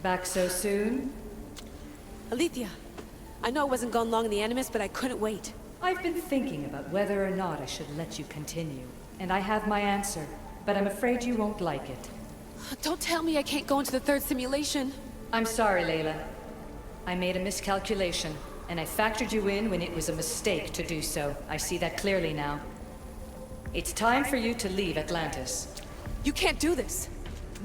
Back so soon? Alethea, I know I wasn't gone long in the Animus, but I couldn't wait. I've been thinking about whether or not I should let you continue, and I have my answer, but I'm afraid you won't like it. Don't tell me I can't go into the third simulation. I'm sorry, Layla. I made a miscalculation, and I factored you in when it was a mistake to do so. I see that clearly now. It's time for you to leave Atlantis. You can't do this.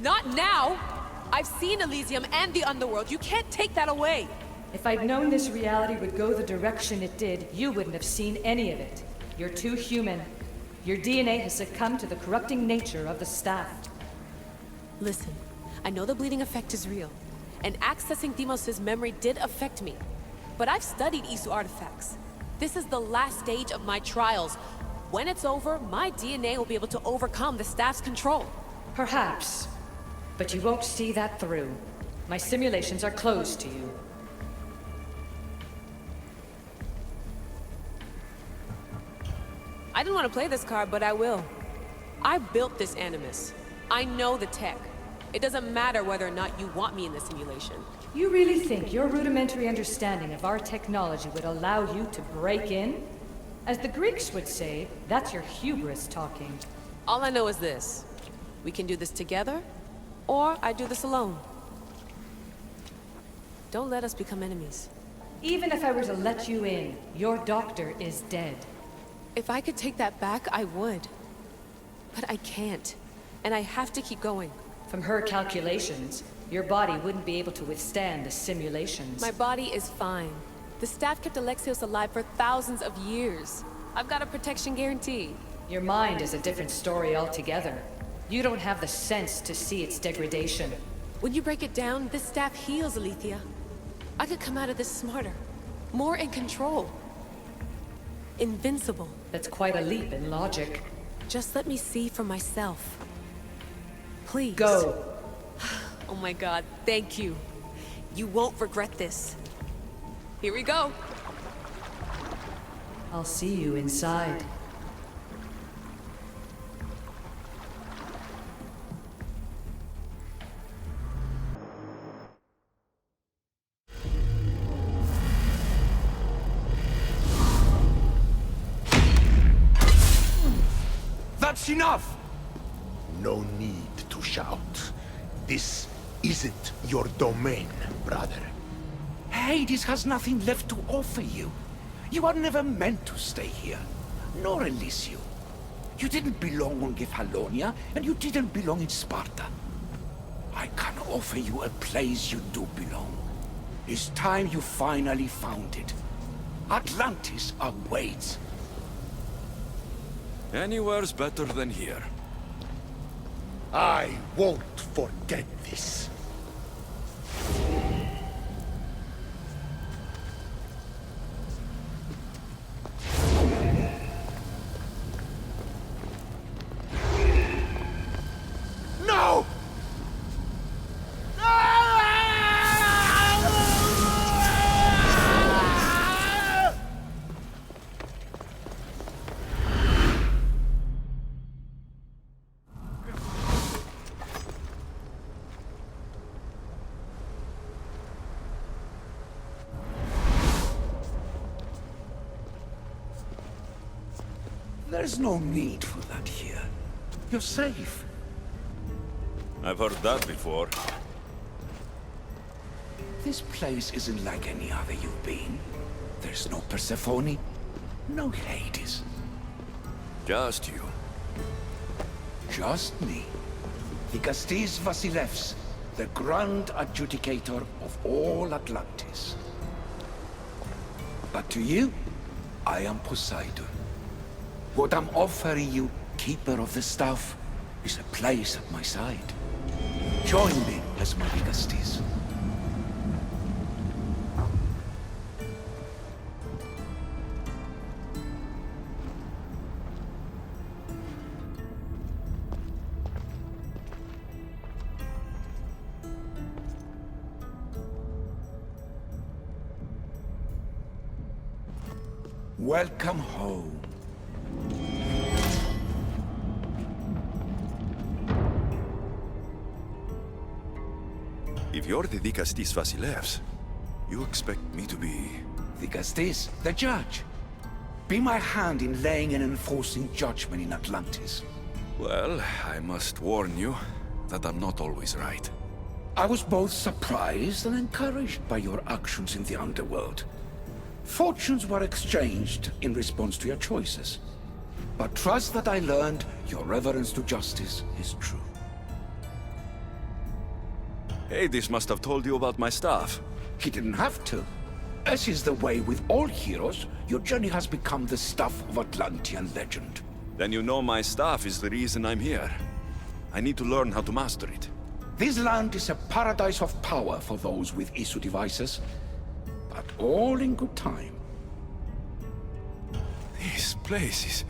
Not now! I've seen Elysium and the Underworld. You can't take that away! If I'd known this reality would go the direction it did, you wouldn't have seen any of it. You're too human. Your DNA has succumbed to the corrupting nature of the staff. Listen, I know the bleeding effect is real, and accessing Deimos' memory did affect me. But I've studied Isu artifacts. This is the last stage of my trials. When it's over, my DNA will be able to overcome the staff's control. Perhaps. But you won't see that through. My simulations are closed to you. I didn't want to play this card, but I will. I built this Animus. I know the tech. It doesn't matter whether or not you want me in the simulation. You really think your rudimentary understanding of our technology would allow you to break in? As the Greeks would say, that's your hubris talking. All I know is this. We can do this together, or I do this alone. Don't let us become enemies. Even if I were to let you in, your doctor is dead. If I could take that back, I would. But I can't. And I have to keep going. From her calculations, your body wouldn't be able to withstand the simulations. My body is fine. The staff kept Alexios alive for thousands of years. I've got a protection guarantee. Your mind is a different story altogether. You don't have the sense to see its degradation. When you break it down, this staff heals, Alethea. I could come out of this smarter, more in control. Invincible. That's quite a leap in logic. Just let me see for myself. Please. Go. Oh my god, thank you. You won't regret this. Here we go. I'll see you inside. That's enough! No need to shout. This isn't your domain, brother. Hades has nothing left to offer you. You are never meant to stay here, nor Elysium. You didn't belong on Kefalonia, and you didn't belong in Sparta. I can offer you a place you do belong. It's time you finally found it. Atlantis awaits. Anywhere's better than here. I won't forget this. No! There's no need for that here. You're safe. I've heard that before. This place isn't like any other you've been. There's no Persephone, no Hades. Just you. Just me. Vikastis Vasilevs, the Grand Adjudicator of all Atlantis. But to you, I am Poseidon. What I'm offering you, Keeper of the Staff, is a place at my side. Join me as my Vikastis. Welcome home. If you're the Dikastis Vasilevs, you expect me to be... Dikastis, the judge. Be my hand in laying and enforcing judgment in Atlantis. Well, I must warn you that I'm not always right. I was both surprised and encouraged by your actions in the underworld. Fortunes were exchanged in response to your choices. But trust that I learned your reverence to justice is true. Hades must have told you about my staff. He didn't have to. As is the way with all heroes, your journey has become the stuff of Atlantean legend. Then you know my staff is the reason I'm here. I need to learn how to master it. This land is a paradise of power for those with issue devices, but all in good time. This place is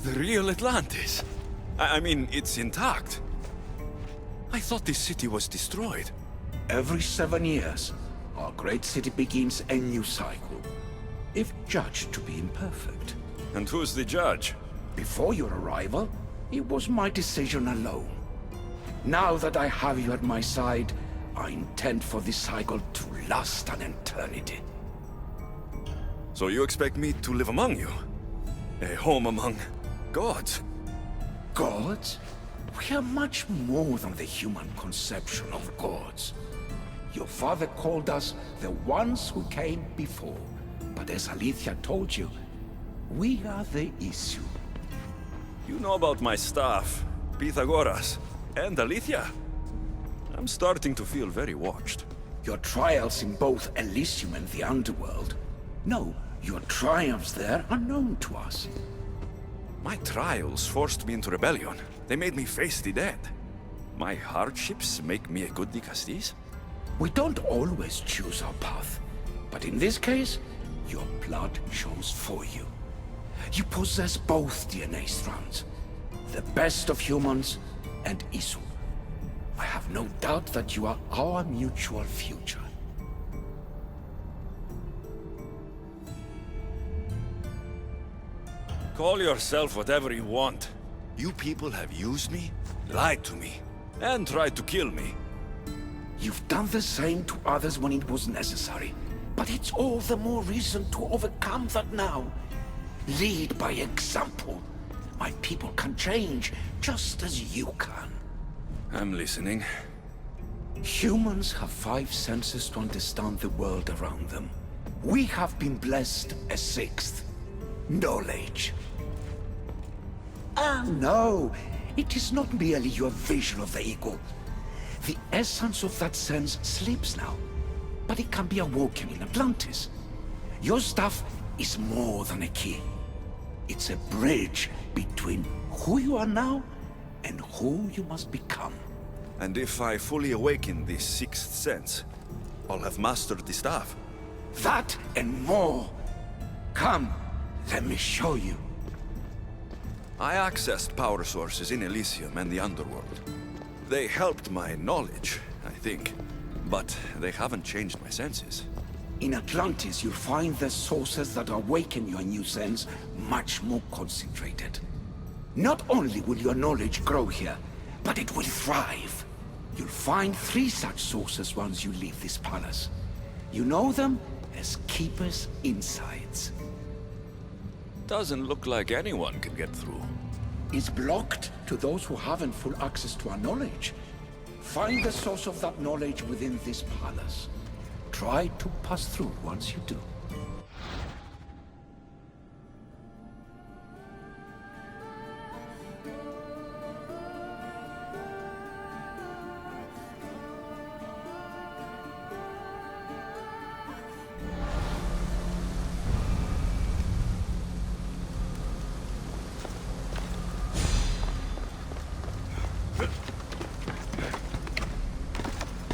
the real Atlantis. I mean, it's intact. I thought this city was destroyed. Every 7 years, our great city begins a new cycle, if judged to be imperfect. And who's the judge? Before your arrival, it was my decision alone. Now that I have you at my side, I intend for this cycle to last an eternity. So you expect me to live among you? A home among gods? Gods? We are much more than the human conception of gods. Your father called us the ones who came before. But as Alethea told you, we are the issue. You know about my staff, Pythagoras, and Alethea. I'm starting to feel very watched. Your trials in both Elysium and the Underworld. No, your triumphs there are known to us. My trials forced me into rebellion. They made me face the dead. My hardships make me a good Dikastis? We don't always choose our path, but in this case, your blood chose for you. You possess both DNA strands, the best of humans and Isu. I have no doubt that you are our mutual future. Call yourself whatever you want. You people have used me, lied to me, and tried to kill me. You've done the same to others when it was necessary, but it's all the more reason to overcome that now. Lead by example. My people can change, just as you can. I'm listening. Humans have 5 senses to understand the world around them. We have been blessed a 6th. Knowledge. Ah, no. It is not merely your vision of the eagle. The essence of that sense sleeps now, but it can be awoken in Atlantis. Your stuff is more than a key. It's a bridge between who you are now and who you must become. And if I fully awaken this 6th sense, I'll have mastered the staff. That and more. Come, let me show you. I accessed power sources in Elysium and the Underworld. They helped my knowledge, I think. But they haven't changed my senses. In Atlantis, you'll find the sources that awaken your new sense much more concentrated. Not only will your knowledge grow here, but it will thrive. You'll find 3 such sources once you leave this palace. You know them as Keeper's Insights. Doesn't look like anyone can get through. It's blocked to those who haven't full access to our knowledge. Find the source of that knowledge within this palace. Try to pass through once you do.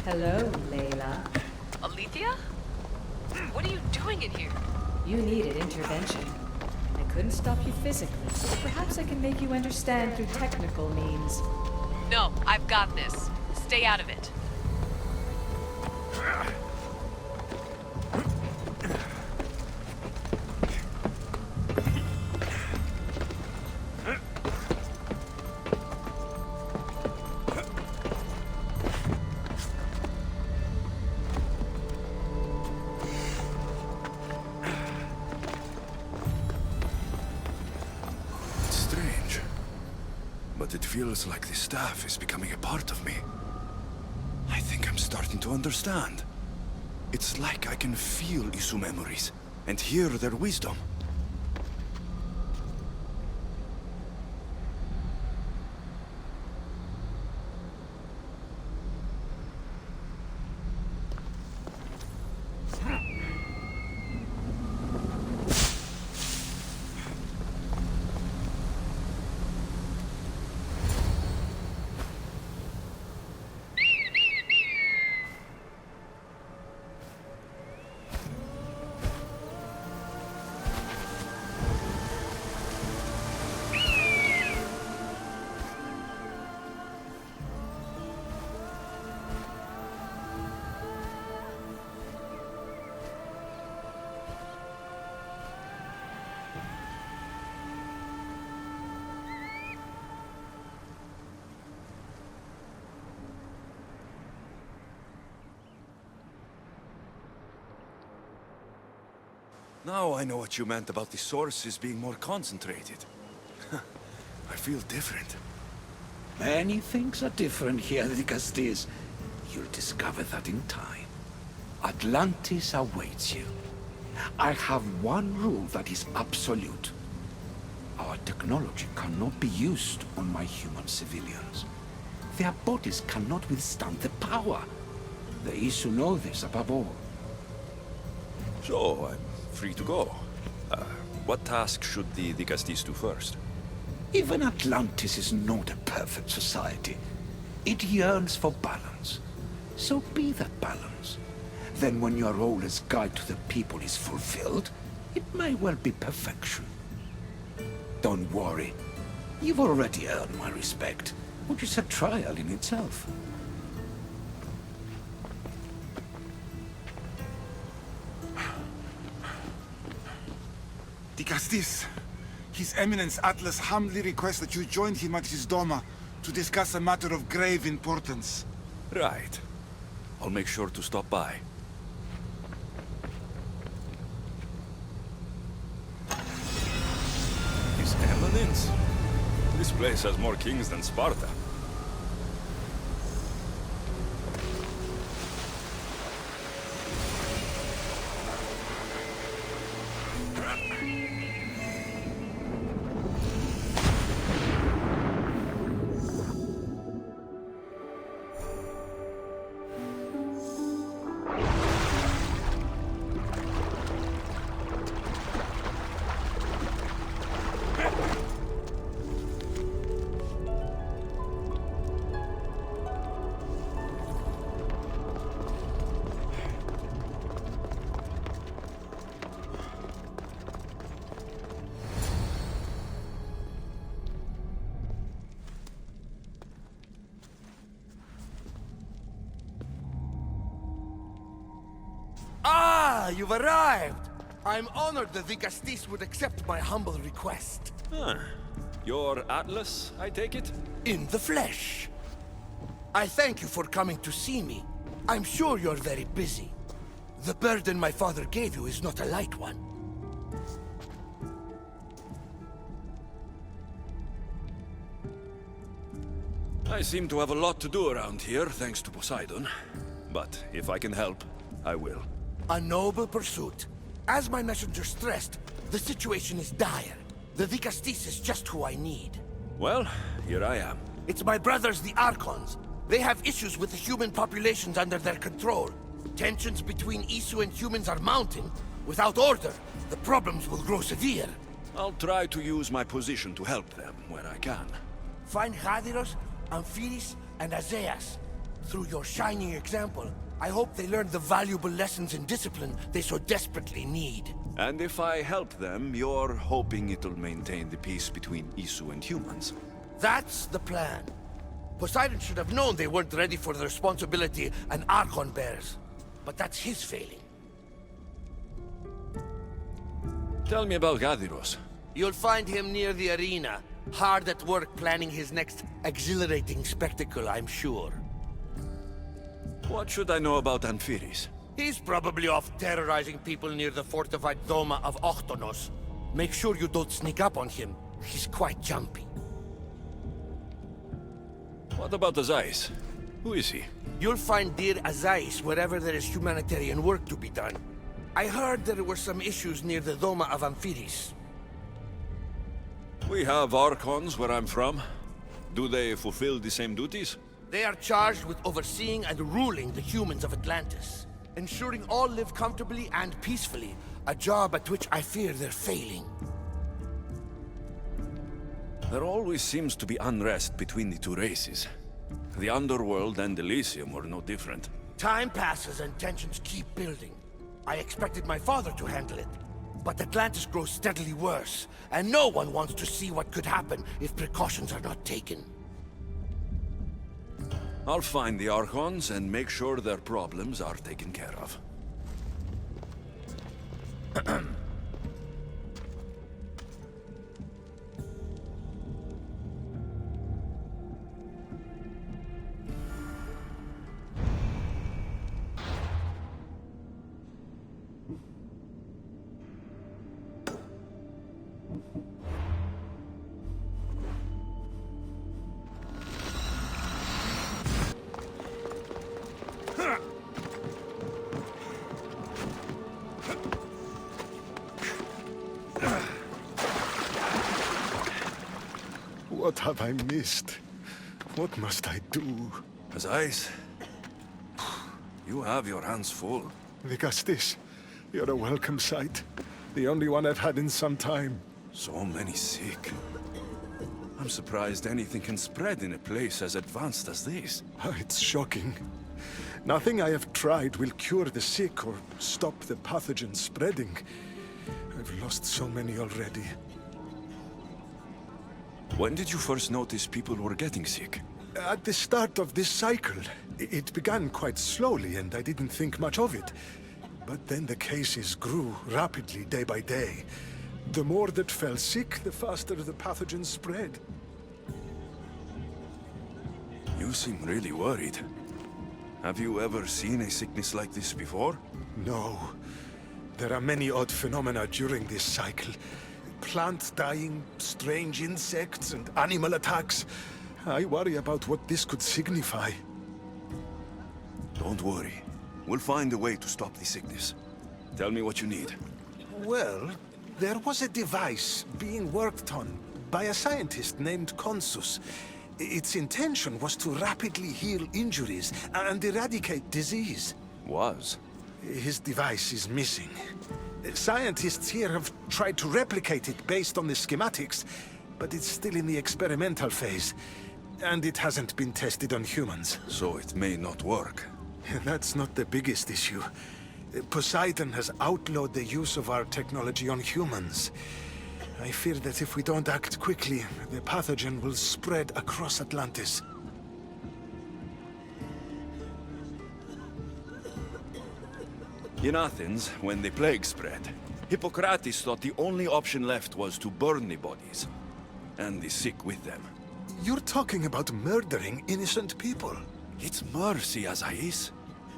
Hello, Layla. Alethea? What are you doing in here? You needed intervention. I couldn't stop you physically, but perhaps I can make you understand through technical means. No, I've got this. Stay out of it. but it feels like the staff is becoming a part of me. I think I'm starting to understand. It's like I can feel Isu memories and hear their wisdom. Now I know what you meant about the sources being more concentrated. I feel different. Many things are different here, Dicastis. You'll discover that in time. Atlantis awaits you. I have one rule that is absolute. Our technology cannot be used on my human civilians. Their bodies cannot withstand the power. The Isu know this above all. So, I'm free to go. What task should the Dicastis do first? Even Atlantis is not a perfect society. It yearns for balance. So be that balance. Then when your role as guide to the people is fulfilled, it may well be perfection. Don't worry. You've already earned my respect, which is a trial in itself. Dicastis, His Eminence Atlas humbly requests that you join him at his Doma to discuss a matter of grave importance. Right. I'll make sure to stop by. His Eminence? This place has more kings than Sparta. You've arrived! I'm honored that Dicastis would accept my humble request. Your Atlas, I take it? In the flesh. I thank you for coming to see me. I'm sure you're very busy. The burden my father gave you is not a light one. I seem to have a lot to do around here, thanks to Poseidon. But if I can help, I will. A noble pursuit. As my messenger stressed, the situation is dire. The Dicastis is just who I need. Well, here I am. It's my brothers, the Archons. They have issues with the human populations under their control. Tensions between Isu and humans are mounting. Without order, the problems will grow severe. I'll try to use my position to help them where I can. Find Hadiros, Amphiris, and Azeas. Through your shining example, I hope they learn the valuable lessons in discipline they so desperately need. And if I help them, you're hoping it'll maintain the peace between Isu and humans? That's the plan. Poseidon should have known they weren't ready for the responsibility an Archon bears. But that's his failing. Tell me about Gadiros. You'll find him near the arena, hard at work planning his next exhilarating spectacle, I'm sure. What should I know about Amphiris? He's probably off terrorizing people near the fortified Doma of Ochtonos. Make sure you don't sneak up on him. He's quite jumpy. What about Azais? Who is he? You'll find dear Azais wherever there is humanitarian work to be done. I heard there were some issues near the Doma of Amphiris. We have Archons where I'm from. Do they fulfill the same duties? They are charged with overseeing and ruling the humans of Atlantis, ensuring all live comfortably and peacefully, a job at which I fear they're failing. There always seems to be unrest between the two races. The Underworld and Elysium were no different. Time passes and tensions keep building. I expected my father to handle it, but Atlantis grows steadily worse, and no one wants to see what could happen if precautions are not taken. I'll find the Archons and make sure their problems are taken care of. What have I missed? What must I do? Azais, you have your hands full. Vigastis, you're a welcome sight. The only one I've had in some time. So many sick. I'm surprised anything can spread in a place as advanced as this. It's shocking. Nothing I have tried will cure the sick or stop the pathogen spreading. I've lost so many already. When did you first notice people were getting sick? At the start of this cycle, it began quite slowly and I didn't think much of it. But then the cases grew rapidly day by day. The more that fell sick, the faster the pathogen spread. You seem really worried. Have you ever seen a sickness like this before? No. There are many odd phenomena during this cycle. Plants dying, strange insects, and animal attacks. I worry about what this could signify. Don't worry. We'll find a way to stop the sickness. Tell me what you need. Well, there was a device being worked on by a scientist named Consus. Its intention was to rapidly heal injuries and eradicate disease. Was? His device is missing. Scientists here have tried to replicate it based on the schematics, but it's still in the experimental phase. And it hasn't been tested on humans. So it may not work. That's not the biggest issue. Poseidon has outlawed the use of our technology on humans. I fear that if we don't act quickly, the pathogen will spread across Atlantis. In Athens, when the plague spread, Hippocrates thought the only option left was to burn the bodies, and the sick with them. You're talking about murdering innocent people. It's mercy, Azais.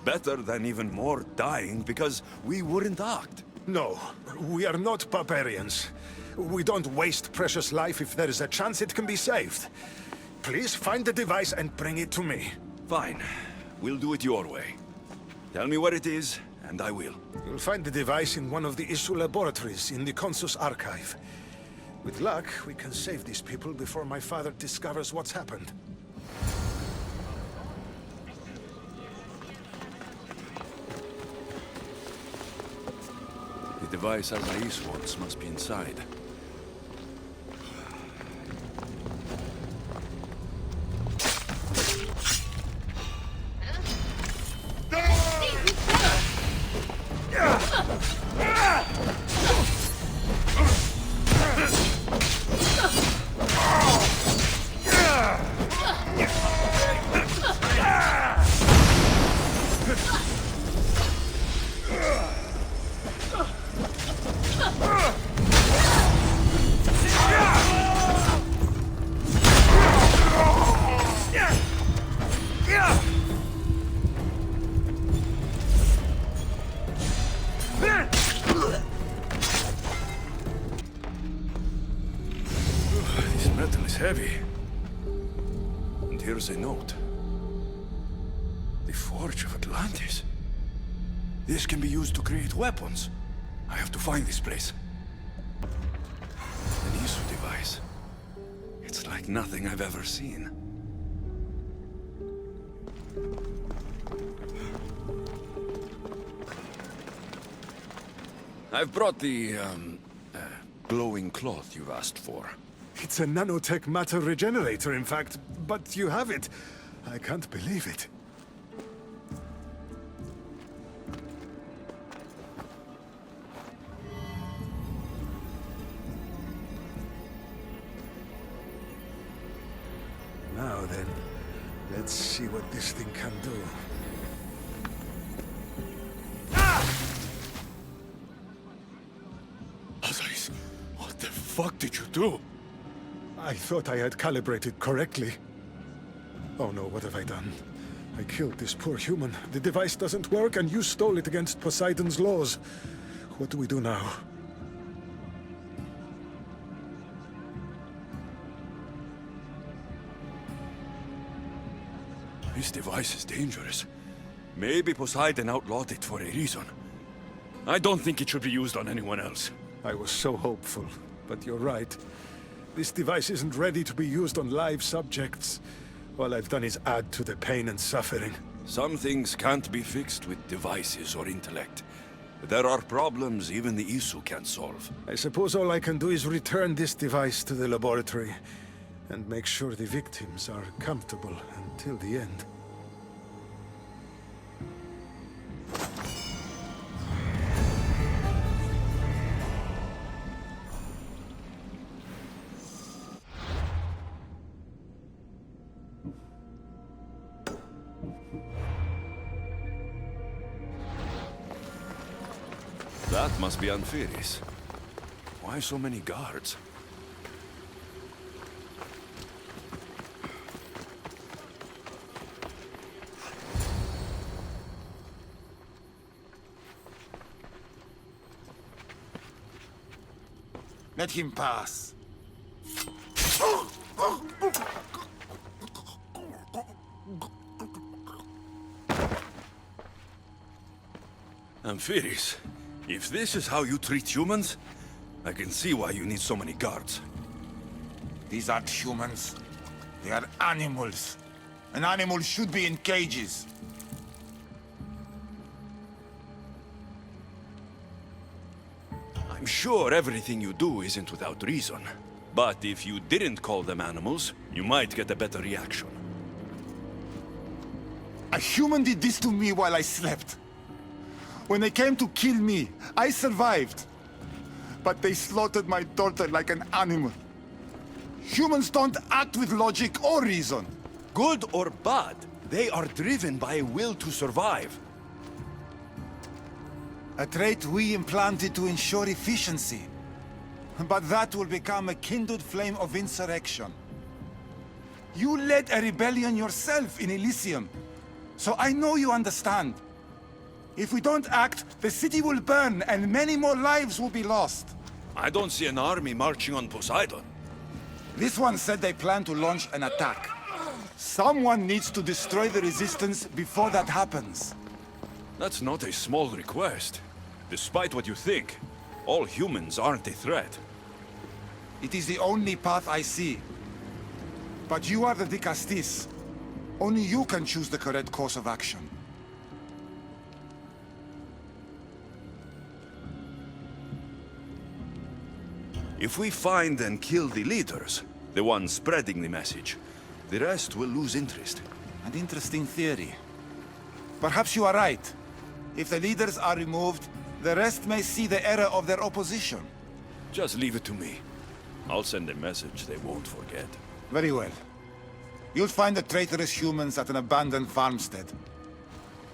Better than even more dying because we wouldn't act. No, we are not barbarians. We don't waste precious life if there is a chance it can be saved. Please find the device and bring it to me. Fine. We'll do it your way. Tell me where it is, and I will. You'll find the device in one of the issue laboratories in the Consus archive. With luck, we can save these people before my father discovers what's happened. The device Azais wants must be inside. This metal is heavy. here's a note. The Forge of Atlantis. This can be used to create weapons. I have to find this place. An ISU device. It's like nothing I've ever seen. I've brought the, glowing cloth you've asked for. It's a nanotech matter regenerator, in fact, but you have it. I can't believe it. Now then, let's see what this thing can do. What the fuck did you do? I thought I had calibrated correctly. Oh no, what have I done? I killed this poor human. The device doesn't work, and you stole it against Poseidon's laws. What do we do now? This device is dangerous. Maybe Poseidon outlawed it for a reason. I don't think it should be used on anyone else. I was so hopeful, but you're right. This device isn't ready to be used on live subjects. All I've done is add to the pain and suffering. Some things can't be fixed with devices or intellect. There are problems even the ISU can't solve. I suppose all I can do is return this device to the laboratory and make sure the victims are comfortable until the end. That must be Amphiris. Why so many guards? Let him pass. Amphiris, if this is how you treat humans, I can see why you need so many guards. These aren't humans. They are animals. An animal should be in cages. I'm sure everything you do isn't without reason. But if you didn't call them animals, you might get a better reaction. A human did this to me while I slept. When they came to kill me, I survived. But they slaughtered my daughter like an animal. Humans don't act with logic or reason. Good or bad, they are driven by a will to survive. A trait we implanted to ensure efficiency. But that will become a kindled flame of insurrection. You led a rebellion yourself in Elysium, so I know you understand. If we don't act, the city will burn and many more lives will be lost. I don't see an army marching on Poseidon. This one said they plan to launch an attack. Someone needs to destroy the resistance before that happens. That's not a small request. Despite what you think, all humans aren't a threat. It is the only path I see. But you are the Dicastis. Only you can choose the correct course of action. If we find and kill the leaders, the ones spreading the message, the rest will lose interest. An interesting theory. Perhaps you are right. If the leaders are removed, the rest may see the error of their opposition. Just leave it to me. I'll send a message they won't forget. Very well. You'll find the traitorous humans at an abandoned farmstead.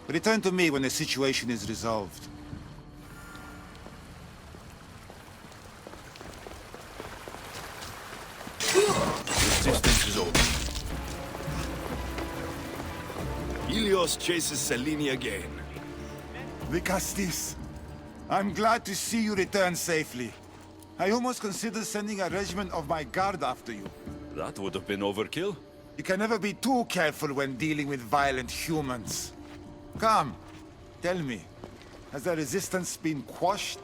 Return to me when the situation is resolved. Resistance is over. Helios chases Selene again. Dicastis, I'm glad to see you return safely. I almost considered sending a regiment of my guard after you. That would have been overkill. You can never be too careful when dealing with violent humans. Come, tell me, has the resistance been quashed?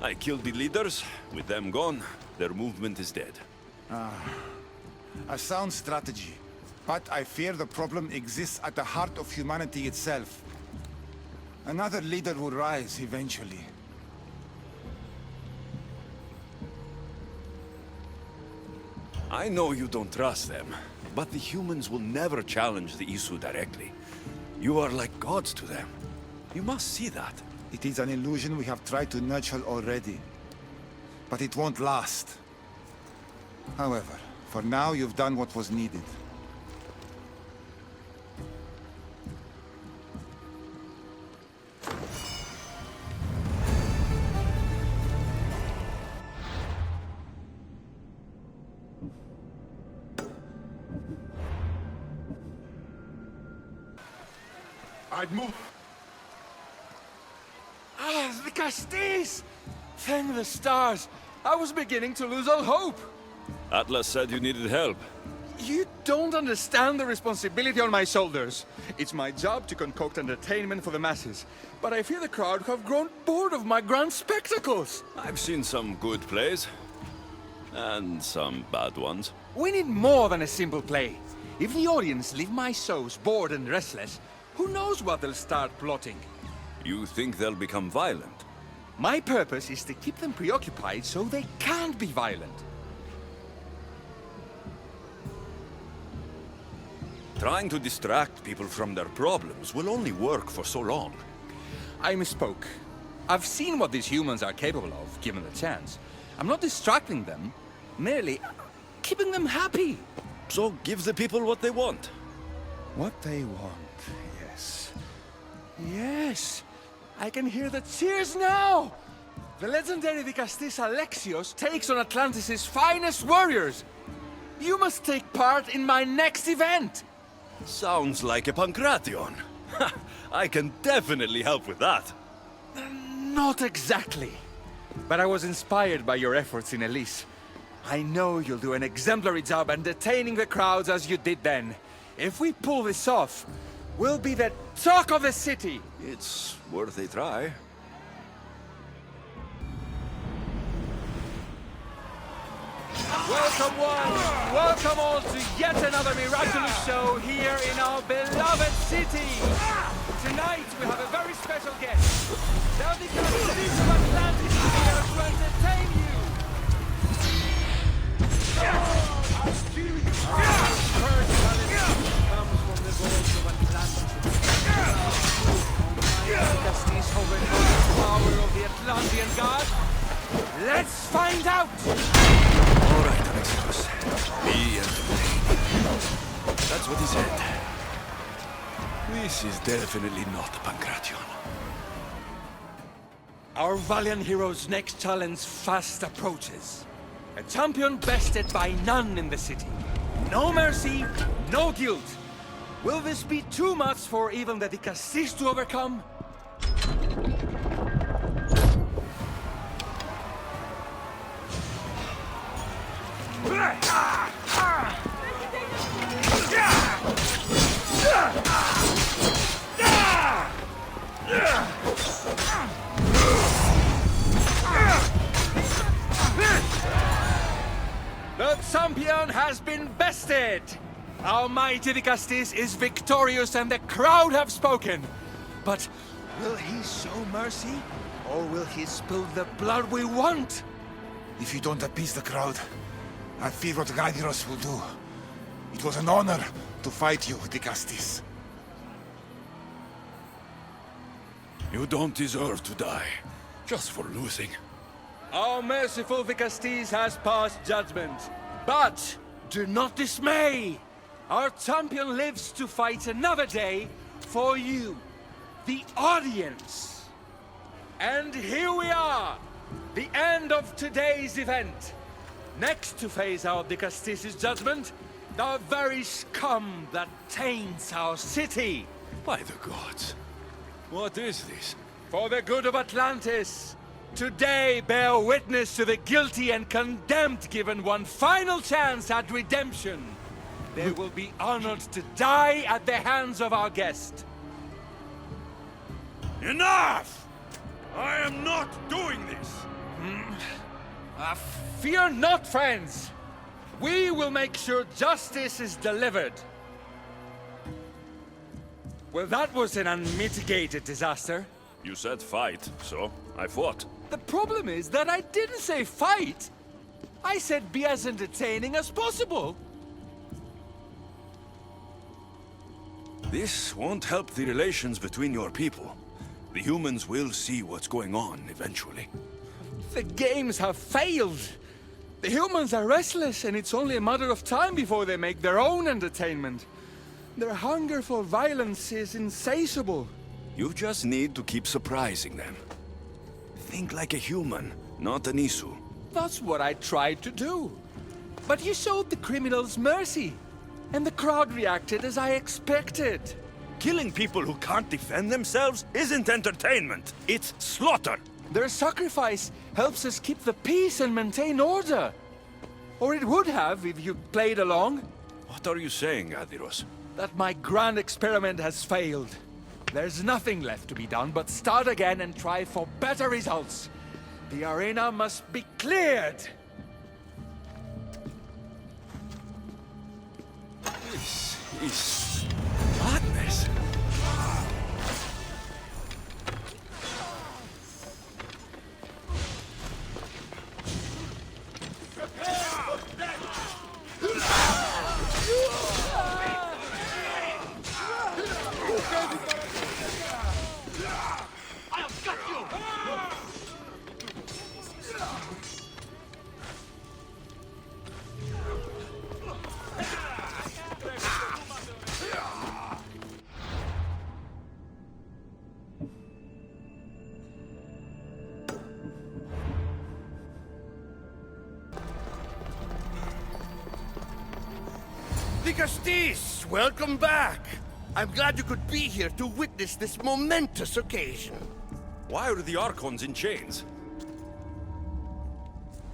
I killed the leaders. With them gone, their movement is dead. A sound strategy. But I fear the problem exists at the heart of humanity itself. Another leader will rise eventually. I know you don't trust them, but the humans will never challenge the Isu directly. You are like gods to them. You must see that. It is an illusion we have tried to nurture already. But it won't last. However, for now you've done what was needed. I'd move. Ah, the Castis! Thank the stars. I was beginning to lose all hope. Atlas said you needed help. You don't understand the responsibility on my shoulders. It's my job to concoct entertainment for the masses. But I fear the crowd have grown bored of my grand spectacles. I've seen some good plays. And some bad ones. We need more than a simple play. If the audience leave my shows bored and restless, who knows what they'll start plotting? You think they'll become violent? My purpose is to keep them preoccupied so they can't be violent. Trying to distract people from their problems will only work for so long. I misspoke. I've seen what these humans are capable of, given the chance. I'm not distracting them, merely keeping them happy. So give the people what they want. What they want, yes. Yes! I can hear the cheers now! The legendary Vicastis Alexios takes on Atlantis' finest warriors! You must take part in my next event! Sounds like a Pancration. I can definitely help with that. Not exactly. But I was inspired by your efforts in Elise. I know you'll do an exemplary job entertaining the crowds as you did then. If we pull this off, we'll be the talk of the city! It's worth a try. Welcome one, welcome all to yet another miraculous show here in our beloved city. Tonight we have a very special guest. Now the Castis of Atlantis is here to entertain you. I'll steal you. First challenge comes from the gods of Atlantis. The Castis hovering over the power of the Atlantean god. Let's find out! All right, Alexios. Be entertaining. That's what he said. This is definitely not a Pancration. Our valiant hero's next challenge fast approaches. A champion bested by none in the city. No mercy, no guilt. Will this be too much for even the Vicastis to overcome? The champion has been bested! Our mighty Vicastis is victorious and the crowd have spoken. But will he show mercy? Or will he spill the blood we want? If you don't appease the crowd, I fear what Gyros will do. It was an honor to fight you, Vicastis. You don't deserve to die, just for losing. Our merciful Vicastis has passed judgment. But do not dismay! Our champion lives to fight another day for you, the audience. And here we are, the end of today's event. Next to face our Vicastis' judgment, the very scum that taints our city. By the gods. What is this? For the good of Atlantis, today bear witness to the guilty and condemned given one final chance at redemption. They will be honored to die at the hands of our guest. Enough! I am not doing this! Fear not, friends! We will make sure justice is delivered. Well, that was an unmitigated disaster. You said fight, so I fought. The problem is that I didn't say fight. I said be as entertaining as possible. This won't help the relations between your people. The humans will see what's going on eventually. The games have failed. The humans are restless, and it's only a matter of time before they make their own entertainment. Their hunger for violence is insatiable. You just need to keep surprising them. Think like a human, not an Isu. That's what I tried to do. But you showed the criminals mercy, and the crowd reacted as I expected. Killing people who can't defend themselves isn't entertainment. It's slaughter. Their sacrifice helps us keep the peace and maintain order. Or it would have if you played along. What are you saying, Adiros? That my grand experiment has failed. There's nothing left to be done but start again and try for better results. The arena must be cleared. This is madness. Dicastis, welcome back. I'm glad you could be here to witness this momentous occasion. Why are the Archons in chains?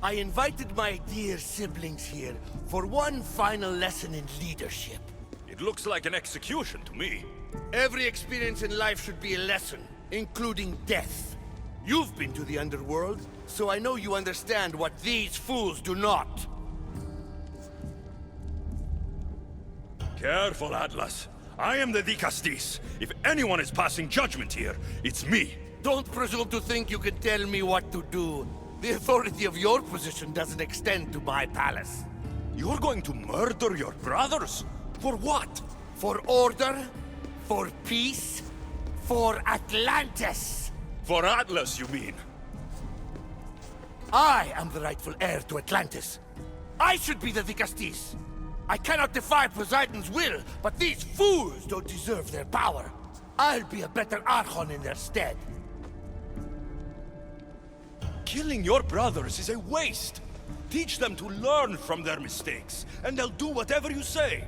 I invited my dear siblings here for one final lesson in leadership. It looks like an execution to me. Every experience in life should be a lesson, including death. You've been to the underworld, so I know you understand what these fools do not. Careful, Atlas. I am the Dicastis. If anyone is passing judgment here, it's me. Don't presume to think you can tell me what to do. The authority of your position doesn't extend to my palace. You're going to murder your brothers? For what? For order, for peace, for Atlantis. For Atlas, you mean? I am the rightful heir to Atlantis. I should be the Dicastis. I cannot defy Poseidon's will, but these fools don't deserve their power. I'll be a better Archon in their stead. Killing your brothers is a waste. Teach them to learn from their mistakes, and they'll do whatever you say.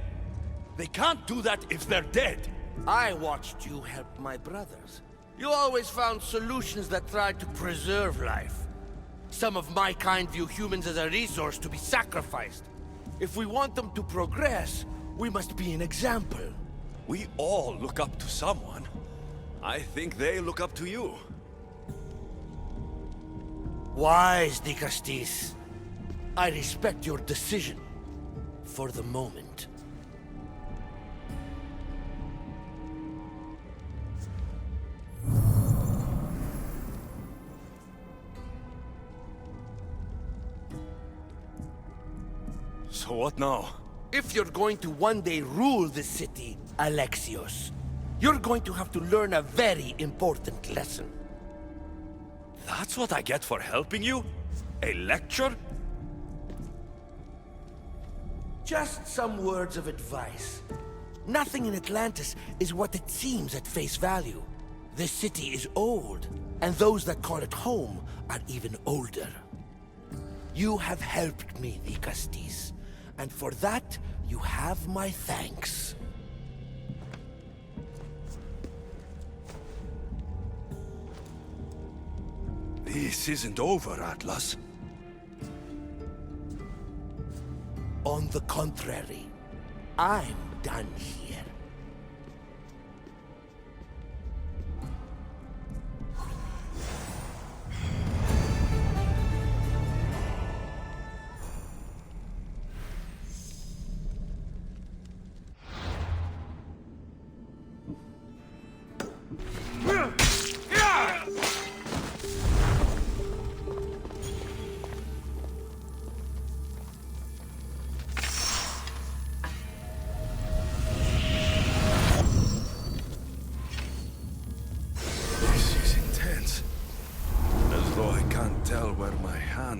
They can't do that if they're dead. I watched you help my brothers. You always found solutions that tried to preserve life. Some of my kind view humans as a resource to be sacrificed. If we want them to progress, we must be an example. We all look up to someone. I think they look up to you. Wise, Dicastis. I respect your decision. For the moment. So what now? If you're going to one day rule the city, Alexios, you're going to have to learn a very important lesson. That's what I get for helping you? A lecture? Just some words of advice. Nothing in Atlantis is what it seems at face value. The city is old, and those that call it home are even older. You have helped me, Dicastis, and for that, you have my thanks. This isn't over, Atlas. On the contrary, I'm done here.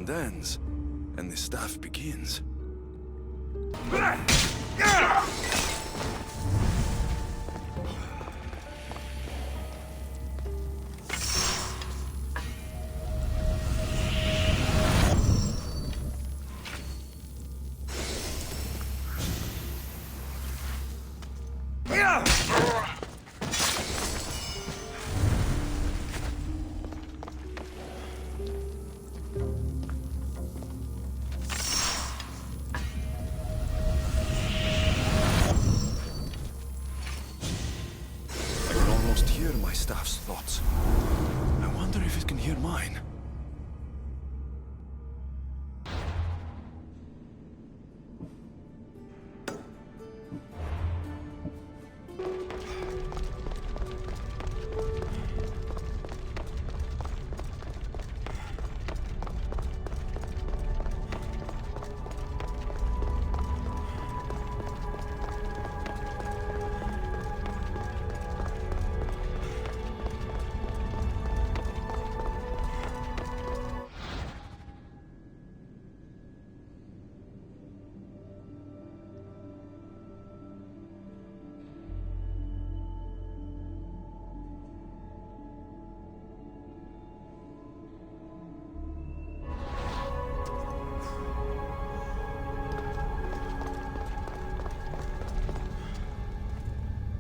Ends and the staff begins. Staff's thoughts. I wonder if it can hear mine.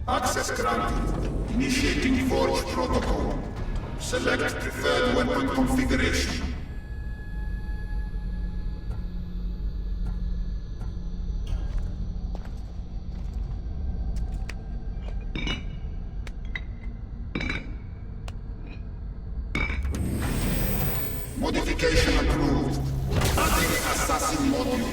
Access granted. Initiating Forge Protocol. Select preferred weapon configuration. Modification approved. Adding assassin module.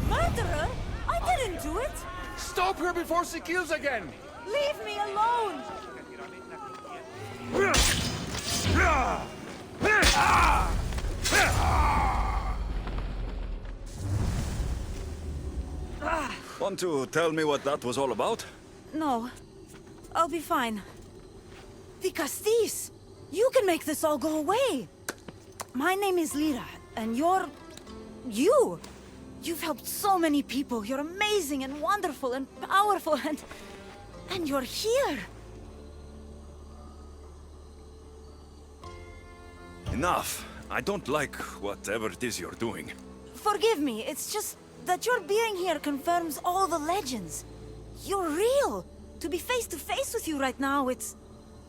Murderer? I didn't do it! Stop her before she kills again! Leave me alone! Want to tell me what that was all about? No. I'll be fine. The Castis! You can make this all go away! My name is Lyra, and you're... you! You've helped so many people. You're amazing and wonderful and powerful and... and you're here! Enough. I don't like whatever it is you're doing. Forgive me, it's just that your being here confirms all the legends. You're real! To be face to face with you right now, it's...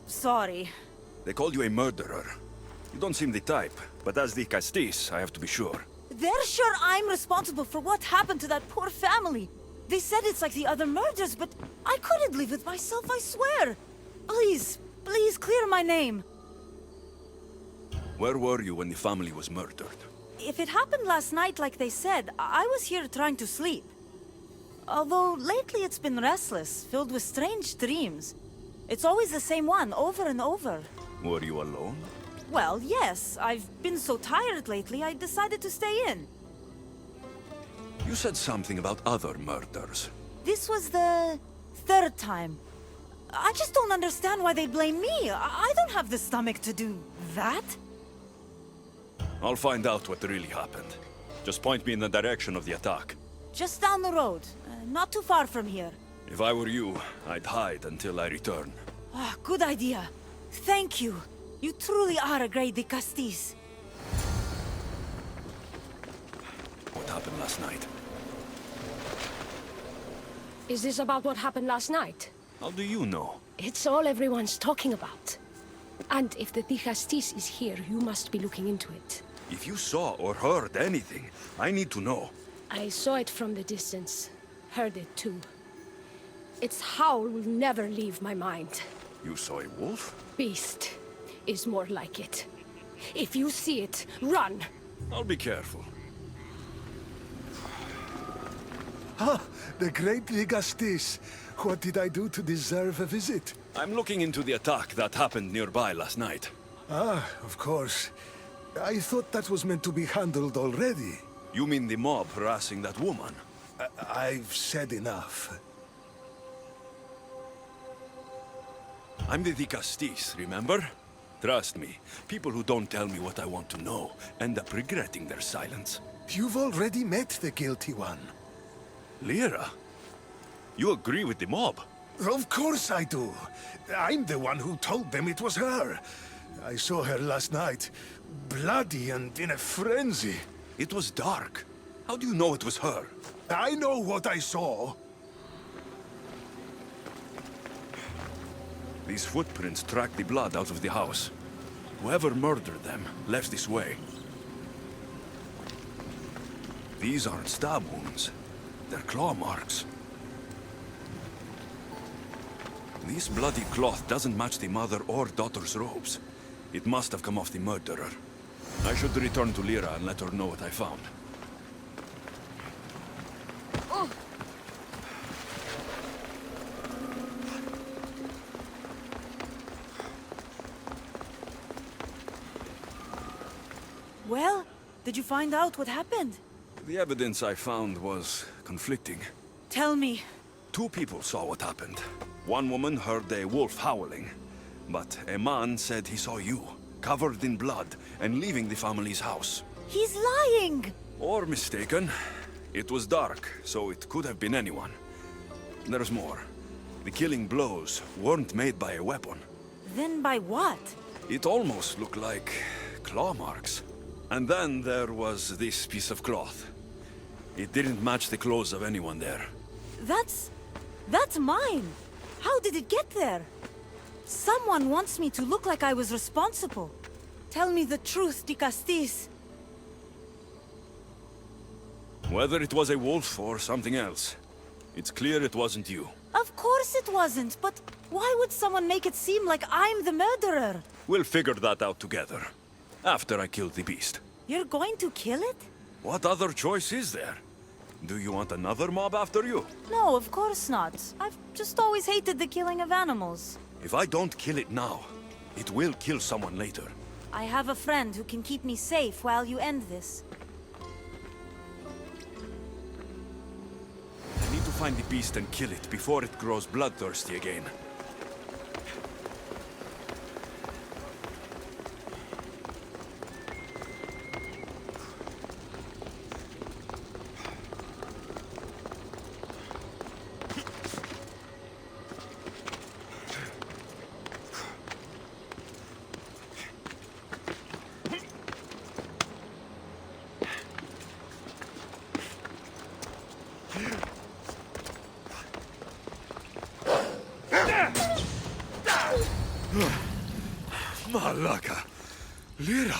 sorry. They called you a murderer. You don't seem the type, but as the Castis, I have to be sure. They're sure I'm responsible for what happened to that poor family. They said it's like the other murders, but I couldn't live with myself, I swear. Please, please clear my name. Where were you when the family was murdered? If it happened last night like they said, I was here trying to sleep. Although lately it's been restless, filled with strange dreams. It's always the same one, over and over. Were you alone? Well, yes. I've been so tired lately, I decided to stay in. You said something about other murders. This was the third time. I just don't understand why they blame me. I don't have the stomach to do that. I'll find out what really happened. Just point me in the direction of the attack. Just down the road. Not too far from here. If I were you, I'd hide until I return. Ah, good idea. Thank you. You truly are a great Dicastis. What happened last night? Is this about what happened last night? How do you know? It's all everyone's talking about. And if the Dicastis is here, you must be looking into it. If you saw or heard anything, I need to know. I saw it from the distance. Heard it too. Its howl will never leave my mind. You saw a wolf? Beast is more like it. If you see it, run! I'll be careful. Ah, the great Ligastis. What did I do to deserve a visit? I'm looking into the attack that happened nearby last night. Ah, of course. I thought that was meant to be handled already. You mean the mob harassing that woman? I've said enough. I'm the Dicastis, remember? Trust me, people who don't tell me what I want to know end up regretting their silence. You've already met the guilty one. Lyra? You agree with the mob? Of course I do. I'm the one who told them it was her. I saw her last night, bloody and in a frenzy. It was dark. How do you know it was her? I know what I saw. These footprints track the blood out of the house. Whoever murdered them left this way. These aren't stab wounds. They're claw marks. This bloody cloth doesn't match the mother or daughter's robes. It must have come off the murderer. I should return to Lyra and let her know what I found. Well, did you find out what happened? The evidence I found was conflicting. Tell me. 2 people saw what happened. One woman heard a wolf howling, but a man said he saw you, covered in blood, and leaving the family's house. He's lying! Or mistaken. It was dark, so it could have been anyone. There's more. The killing blows weren't made by a weapon. Then by what? It almost looked like claw marks. And then there was this piece of cloth. It didn't match the clothes of anyone there. That's mine! How did it get there? Someone wants me to look like I was responsible. Tell me the truth, Dicastis. Whether it was a wolf or something else, it's clear it wasn't you. Of course it wasn't, but why would someone make it seem like I'm the murderer? We'll figure that out together. After I kill the beast. You're going to kill it? What other choice is there? Do you want another mob after you? No, of course not. I've just always hated the killing of animals. If I don't kill it now, it will kill someone later. I have a friend who can keep me safe while you end this. I need to find the beast and kill it before it grows bloodthirsty again. Malaka! Lyra!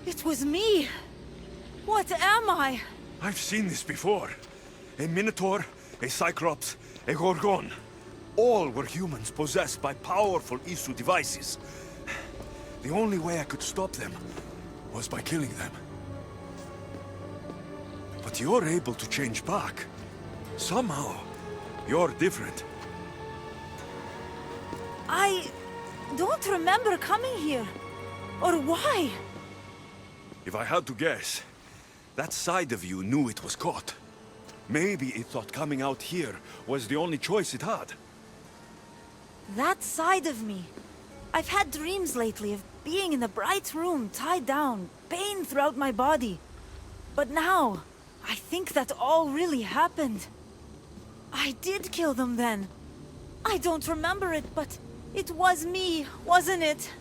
It was me! What am I? I've seen this before. A Minotaur, a Cyclops, a Gorgon. All were humans possessed by powerful Isu devices. The only way I could stop them was by killing them. But you're able to change back. Somehow, you're different. I don't remember coming here. Or why? If I had to guess, that side of you knew it was caught. Maybe it thought coming out here was the only choice it had. That side of me. I've had dreams lately of being in a bright room, tied down, pain throughout my body. But now, I think that all really happened. I did kill them then. I don't remember it, but it was me, wasn't it?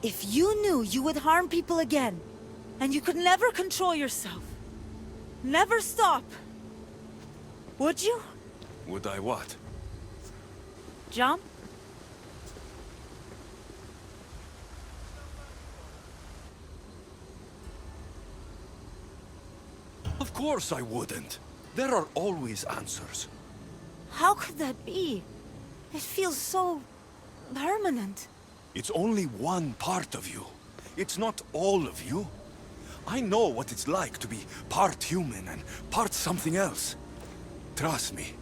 If you knew you would harm people again, and you could never control yourself, never stop, would you? Would I what? Jump? Of course I wouldn't. There are always answers. How could that be? It feels so permanent. It's only one part of you. It's not all of you. I know what it's like to be part human and part something else. Trust me,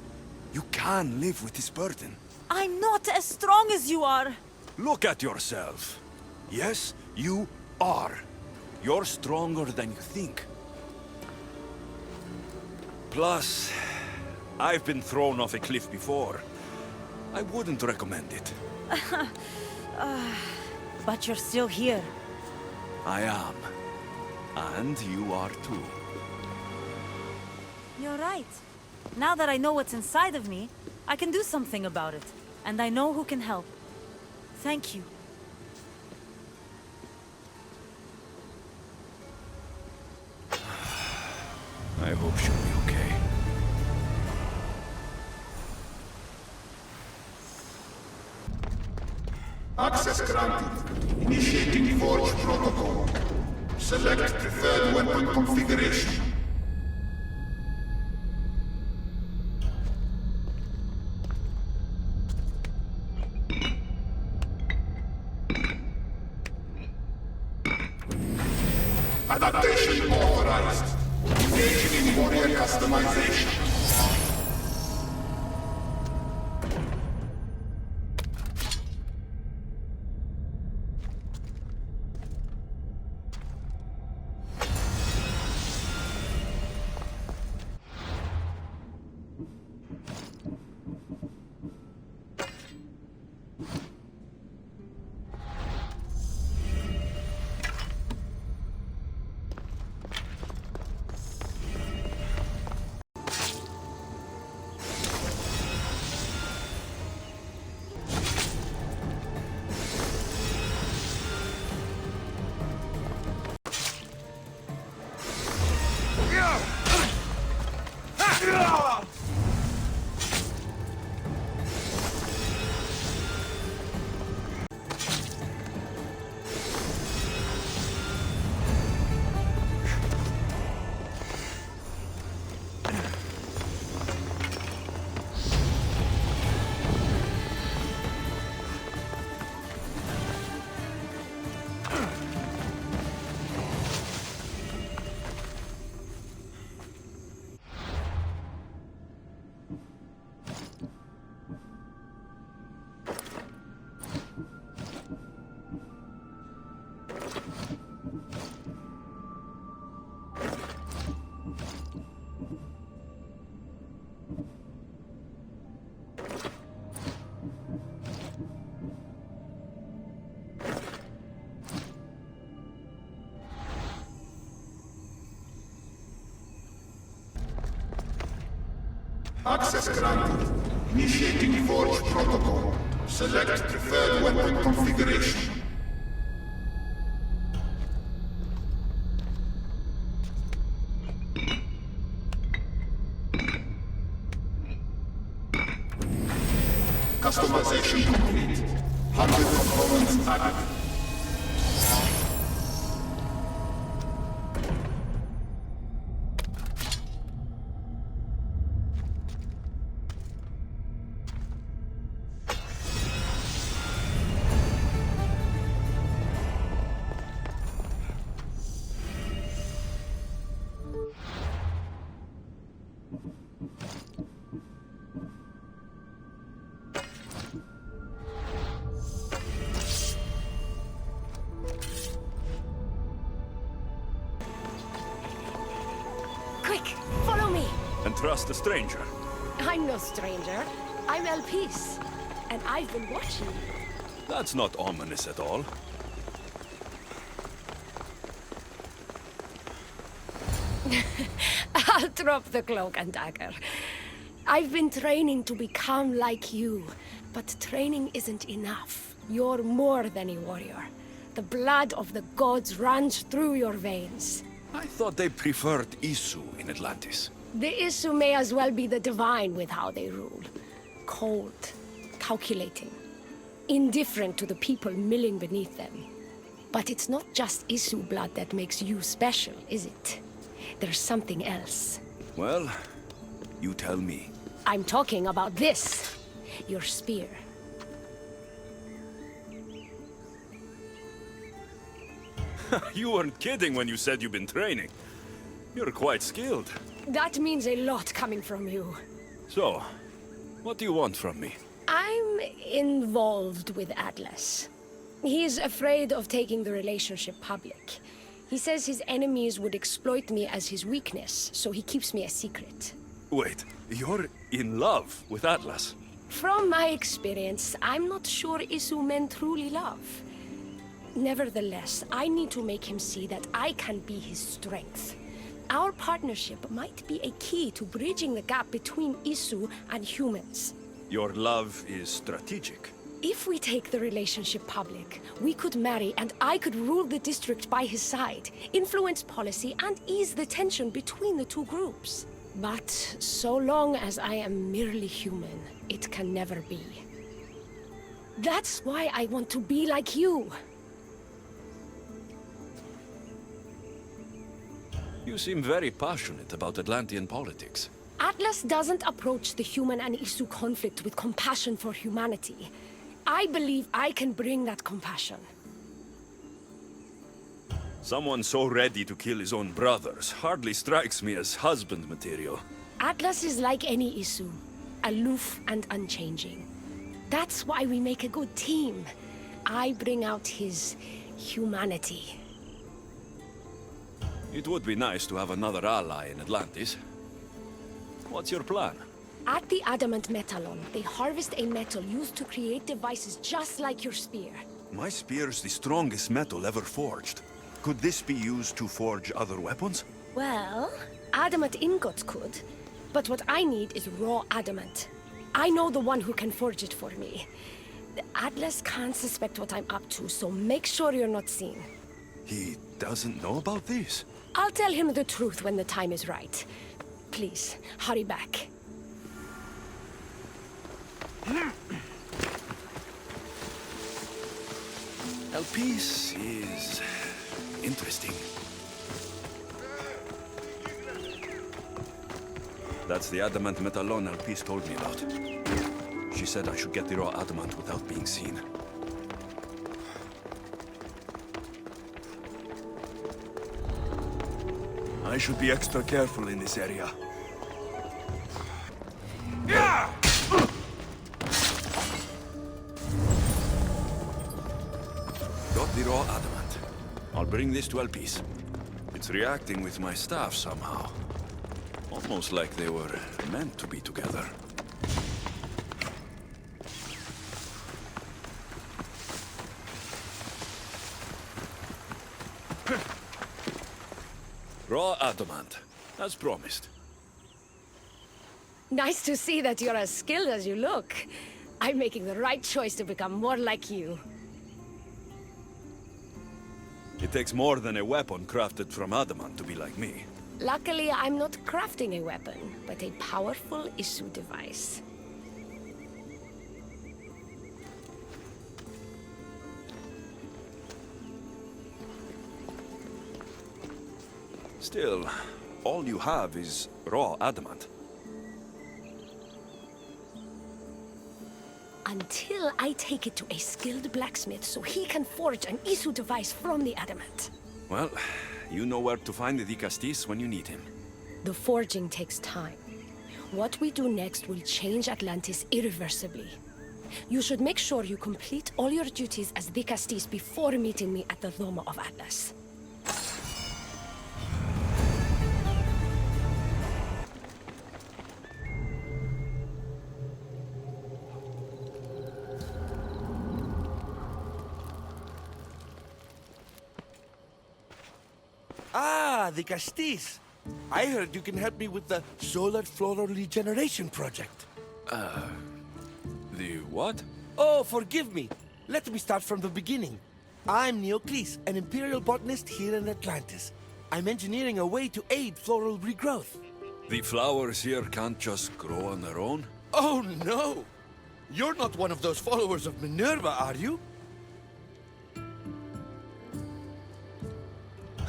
you can live with this burden. I'm not as strong as you are. Look at yourself. Yes, you are. You're stronger than you think. Plus, I've been thrown off a cliff before. I wouldn't recommend it. But you're still here. I am. And you are too. You're right. Now that I know what's inside of me, I can do something about it. And I know who can help. Thank you. I hope she'll be okay. Access granted. Initiating Forge Protocol. Select preferred weapon configuration. Adaptation authorized. Engaging in warrior customization. Access granted. Initiating Forge Protocol. Select preferred weapon configuration. Customization complete. 100 components added. just a stranger. I'm no stranger. I'm Elpis, and I've been watching you. That's not ominous at all. I'll drop the cloak and dagger. I've been training to become like you, but training isn't enough. You're more than a warrior. The blood of the gods runs through your veins. I thought they preferred Isu in Atlantis. The Isu may as well be the divine with how they rule. Cold, calculating, indifferent to the people milling beneath them. But it's not just Isu blood that makes you special, is it? There's something else. Well, you tell me. I'm talking about this. Your spear. You weren't kidding when you said you've been training. You're quite skilled. That means a lot coming from you. So, what do you want from me? I'm involved with Atlas. He's afraid of taking the relationship public. He says his enemies would exploit me as his weakness, so he keeps me a secret. Wait, you're in love with Atlas? From my experience, I'm not sure Isu men truly love. Nevertheless, I need to make him see that I can be his strength. Our partnership might be a key to bridging the gap between Isu and humans. Your love is strategic. If we take the relationship public, we could marry and I could rule the district by his side, influence policy and ease the tension between the two groups. But so long as I am merely human, it can never be. That's why I want to be like you. You seem very passionate about Atlantean politics. Atlas doesn't approach the human and Isu conflict with compassion for humanity. I believe I can bring that compassion. Someone so ready to kill his own brothers hardly strikes me as husband material. Atlas is like any Isu, aloof and unchanging. That's why we make a good team. I bring out his humanity. It would be nice to have another ally in Atlantis. What's your plan? At the Adamant Metalon, they harvest a metal used to create devices just like your spear. My spear's the strongest metal ever forged. Could this be used to forge other weapons? Well, adamant ingots could, but what I need is raw adamant. I know the one who can forge it for me. Atlas can't suspect what I'm up to, so make sure you're not seen. He doesn't know about this? I'll tell him the truth when the time is right. Please, hurry back. Elpis is interesting. That's the adamant metalon Elpis told me about. She said I should get the raw adamant without being seen. I should be extra careful in this area. Got the raw adamant. I'll bring this to Elpis. It's reacting with my staff somehow. Almost like they were meant to be together. Raw adamant, as promised. Nice to see that you're as skilled as you look. I'm making the right choice to become more like you. It takes more than a weapon crafted from adamant to be like me. Luckily, I'm not crafting a weapon, but a powerful Isu device. Still, all you have is raw adamant. Until I take it to a skilled blacksmith so he can forge an Isu device from the adamant. Well, you know where to find the Castis when you need him. The forging takes time. What we do next will change Atlantis irreversibly. You should make sure you complete all your duties as the Castis before meeting me at the Doma of Atlas. the Castis. I heard you can help me with the solar floral regeneration project. The what? Oh, forgive me. Let me start from the beginning. I'm Neocles, an imperial botanist here in Atlantis. I'm engineering a way to aid floral regrowth. The flowers here can't just grow on their own? Oh, no! You're not one of those followers of Minerva, are you?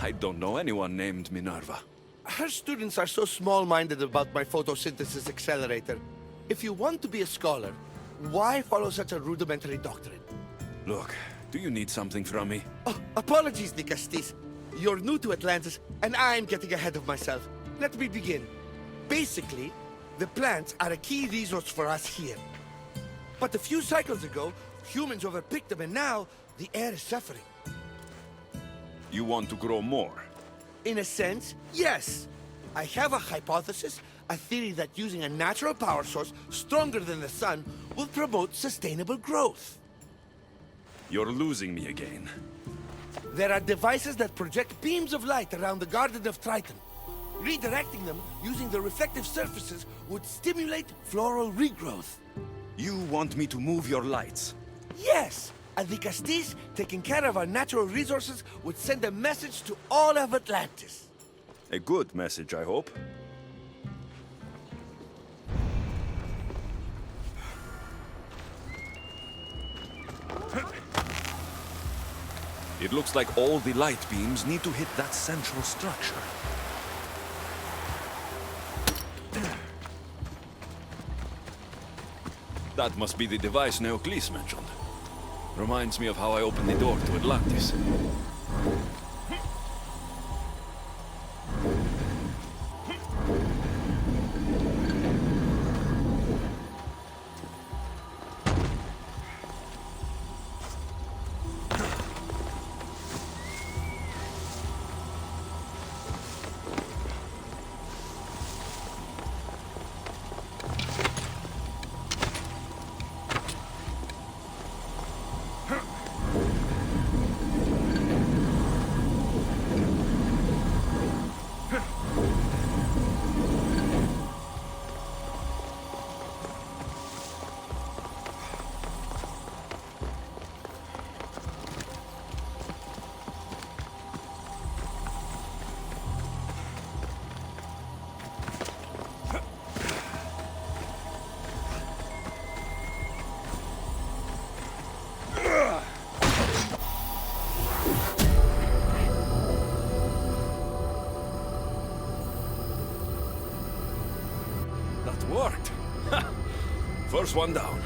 I don't know anyone named Minerva. Her students are so small-minded about my photosynthesis accelerator. If you want to be a scholar, why follow such a rudimentary doctrine? Look, do you need something from me? Oh, apologies, Nicastis. You're new to Atlantis, and I'm getting ahead of myself. Let me begin. Basically, the plants are a key resource for us here. But a few cycles ago, humans overpicked them, and now the air is suffering. You want to grow more? In a sense, yes. I have a hypothesis, a theory that using a natural power source stronger than the sun will promote sustainable growth. You're losing me again. There are devices that project beams of light around the Garden of Triton. Redirecting them using the reflective surfaces would stimulate floral regrowth. You want me to move your lights? Yes! And the Castis, taking care of our natural resources, would send a message to all of Atlantis. A good message, I hope. It looks like all the light beams need to hit that central structure. That must be the device Neocles mentioned. Reminds me of how I opened the door to Atlantis. Worked. First one down.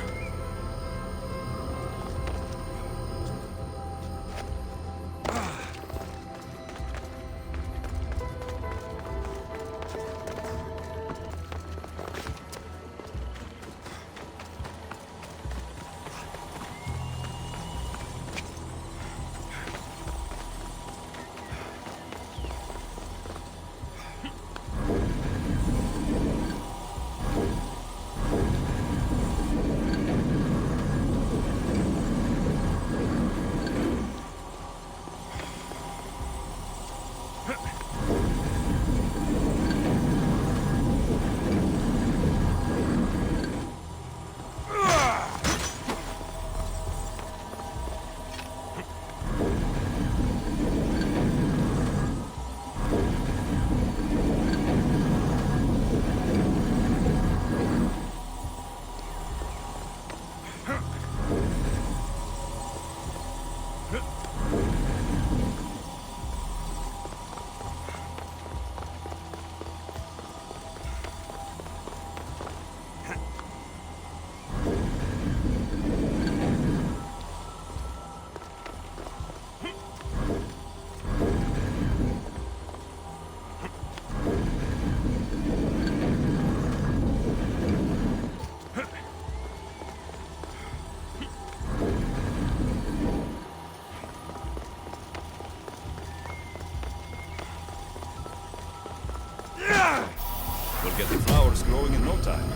We'll get the flowers growing in no time.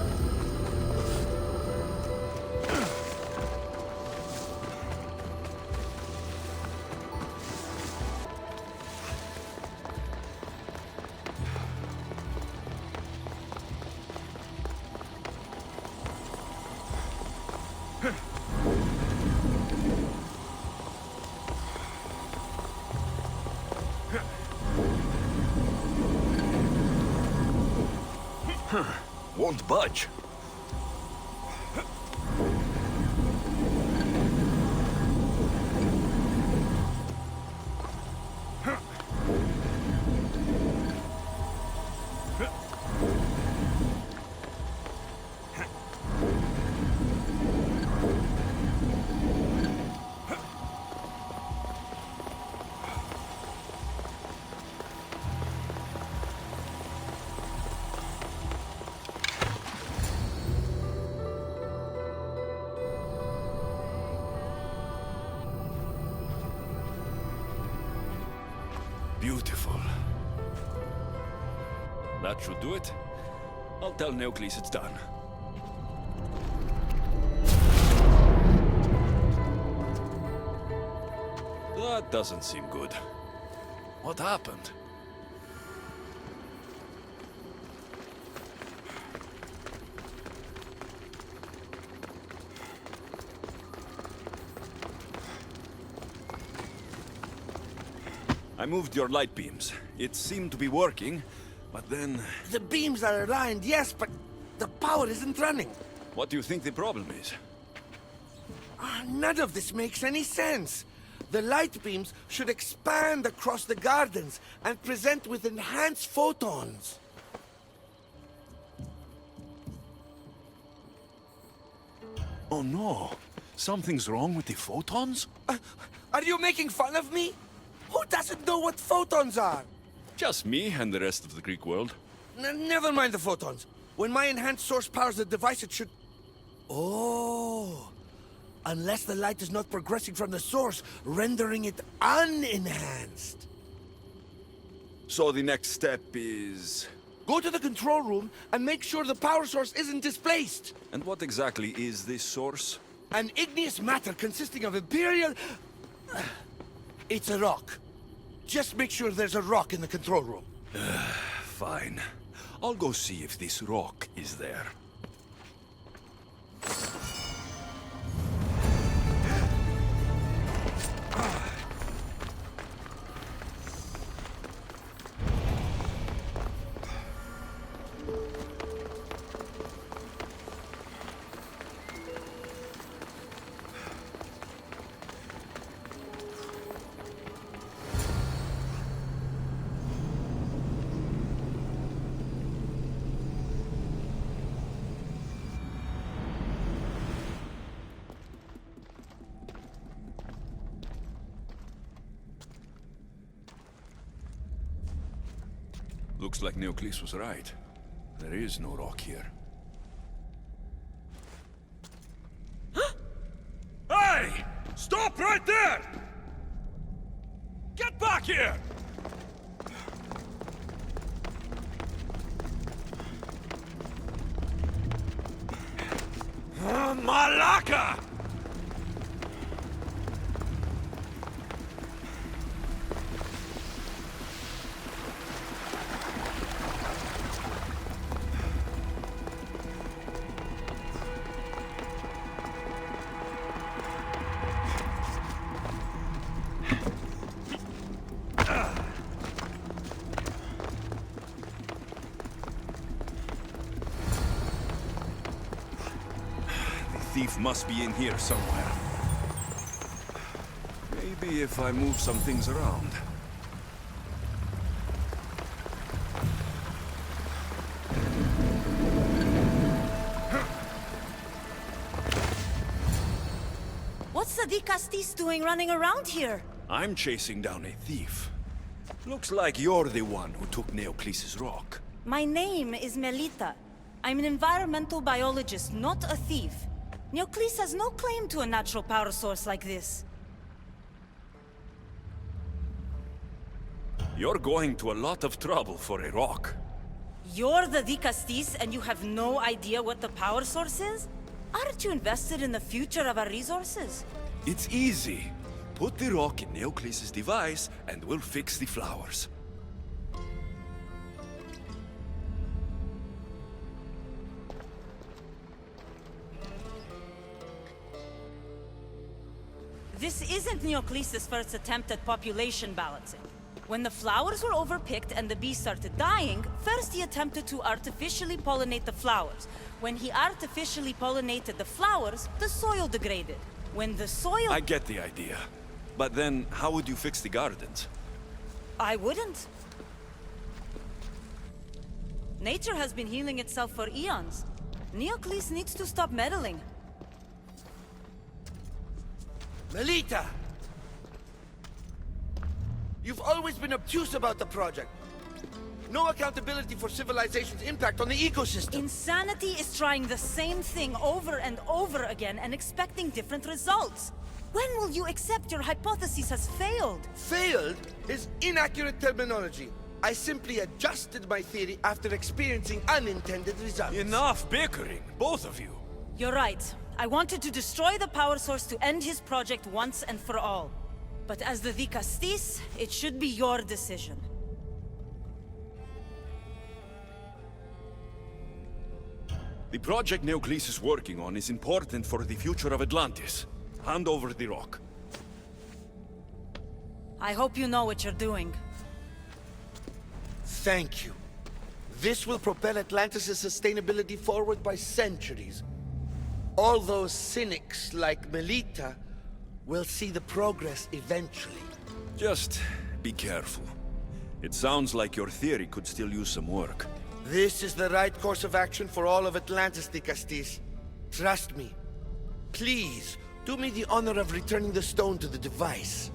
Won't budge. Beautiful. That should do it. I'll tell Neocles it's done. That doesn't seem good. What happened? I moved your light beams. It seemed to be working, but then... The beams are aligned, yes, but the power isn't running. What do you think the problem is? None of this makes any sense. The light beams should expand across the gardens and present with enhanced photons. Oh no! Something's wrong with the photons? Are you making fun of me? Who doesn't know what photons are? Just me and the rest of the Greek world. Never mind the photons. When my enhanced source powers the device, it should... Oh! Unless the light is not progressing from the source, rendering it unenhanced. So the next step is... Go to the control room and make sure the power source isn't displaced. And what exactly is this source? An igneous matter consisting of Imperial... It's a rock. Just make sure there's a rock in the control room. Fine. I'll go see if this rock is there. Looks like Neocles was right. There is no rock here. Hey! Stop right there! Get back here! Malaka! Thief must be in here somewhere. Maybe if I move some things around. What's the Dicastis doing running around here? I'm chasing down a thief. Looks like you're the one who took Neocles' rock. My name is Melita. I'm an environmental biologist, not a thief. Neocles has no claim to a natural power source like this. You're going to a lot of trouble for a rock. You're the Dicastis and you have no idea what the power source is? Aren't you invested in the future of our resources? It's easy. Put the rock in Neocles' device and we'll fix the flowers. This isn't Neocles' first attempt at population balancing. When the flowers were overpicked and the bees started dying, first he attempted to artificially pollinate the flowers. When he artificially pollinated the flowers, the soil degraded. When the soil... I get the idea. But then, how would you fix the gardens? I wouldn't. Nature has been healing itself for eons. Neocles needs to stop meddling. Melita! You've always been obtuse about the project. No accountability for civilization's impact on the ecosystem. Insanity is trying the same thing over and over again and expecting different results. When will you accept your hypothesis has failed? Failed is inaccurate terminology. I simply adjusted my theory after experiencing unintended results. Enough bickering, both of you. You're right. I wanted to destroy the power source to end his project once and for all. But as the Vicastis, it should be your decision. The project Neocles is working on is important for the future of Atlantis. Hand over the rock. I hope you know what you're doing. Thank you. This will propel Atlantis' sustainability forward by centuries. All those cynics like Melita will see the progress eventually. Just be careful. It sounds like your theory could still use some work. This is the right course of action for all of Atlantis, Vicastis. Trust me. Please, do me the honor of returning the stone to the device.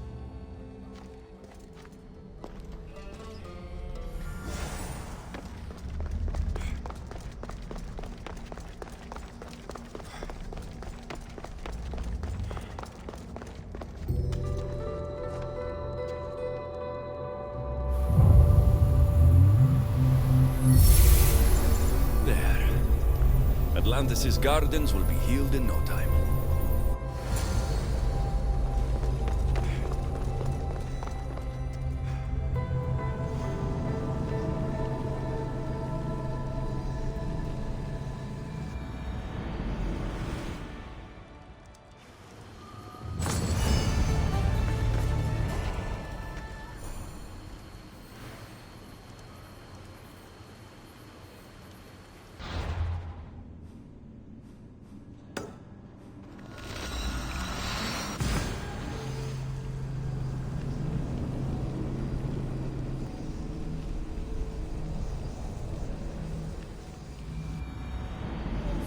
Atlantis' gardens will be healed in no time.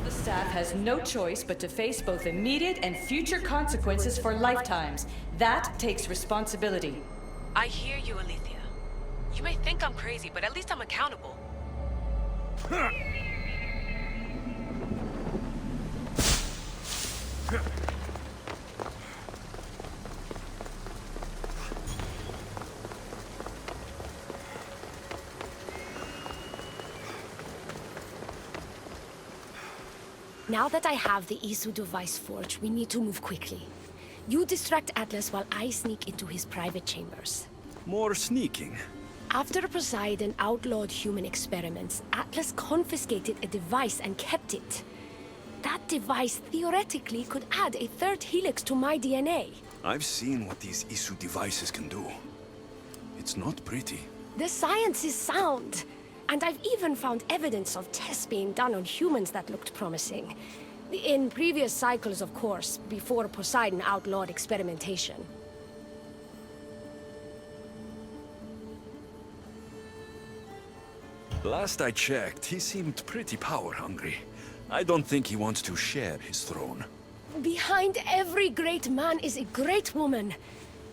The staff has no choice but to face both immediate and future consequences for lifetimes. That takes responsibility. I hear you, Alethea. You may think I'm crazy, but at least I'm accountable. Now that I have the Isu device forged, we need to move quickly. You distract Atlas while I sneak into his private chambers. More sneaking. After Poseidon outlawed human experiments, Atlas confiscated a device and kept it. That device theoretically could add a third helix to my DNA. I've seen what these Isu devices can do. It's not pretty. The science is sound. And I've even found evidence of tests being done on humans that looked promising. In previous cycles, of course, before Poseidon outlawed experimentation. Last I checked, he seemed pretty power-hungry. I don't think he wants to share his throne. Behind every great man is a great woman.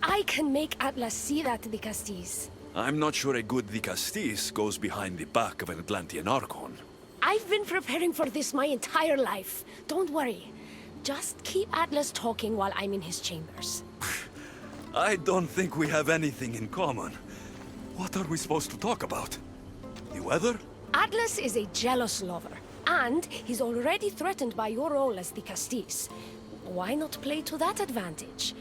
I can make Atlas see that, Vicastis. I'm not sure a good Vicastis goes behind the back of an Atlantean Archon. I've been preparing for this my entire life. Don't worry. Just keep Atlas talking while I'm in his chambers. I don't think we have anything in common. What are we supposed to talk about? The weather? Atlas is a jealous lover, and he's already threatened by your role as Vicastis. Why not play to that advantage?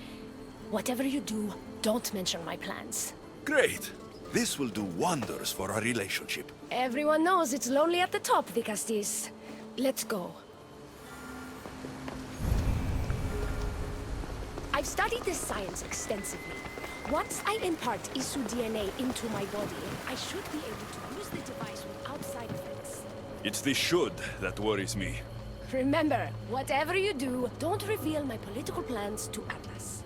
Whatever you do, don't mention my plans. Great. This will do wonders for our relationship. Everyone knows it's lonely at the top, Vicastis. Let's go. I I've studied this science extensively. Once I impart Isu DNA into my body, I should be able to use the device without side effects. It's the should that worries me. Remember, whatever you do, don't reveal my political plans to Atlas.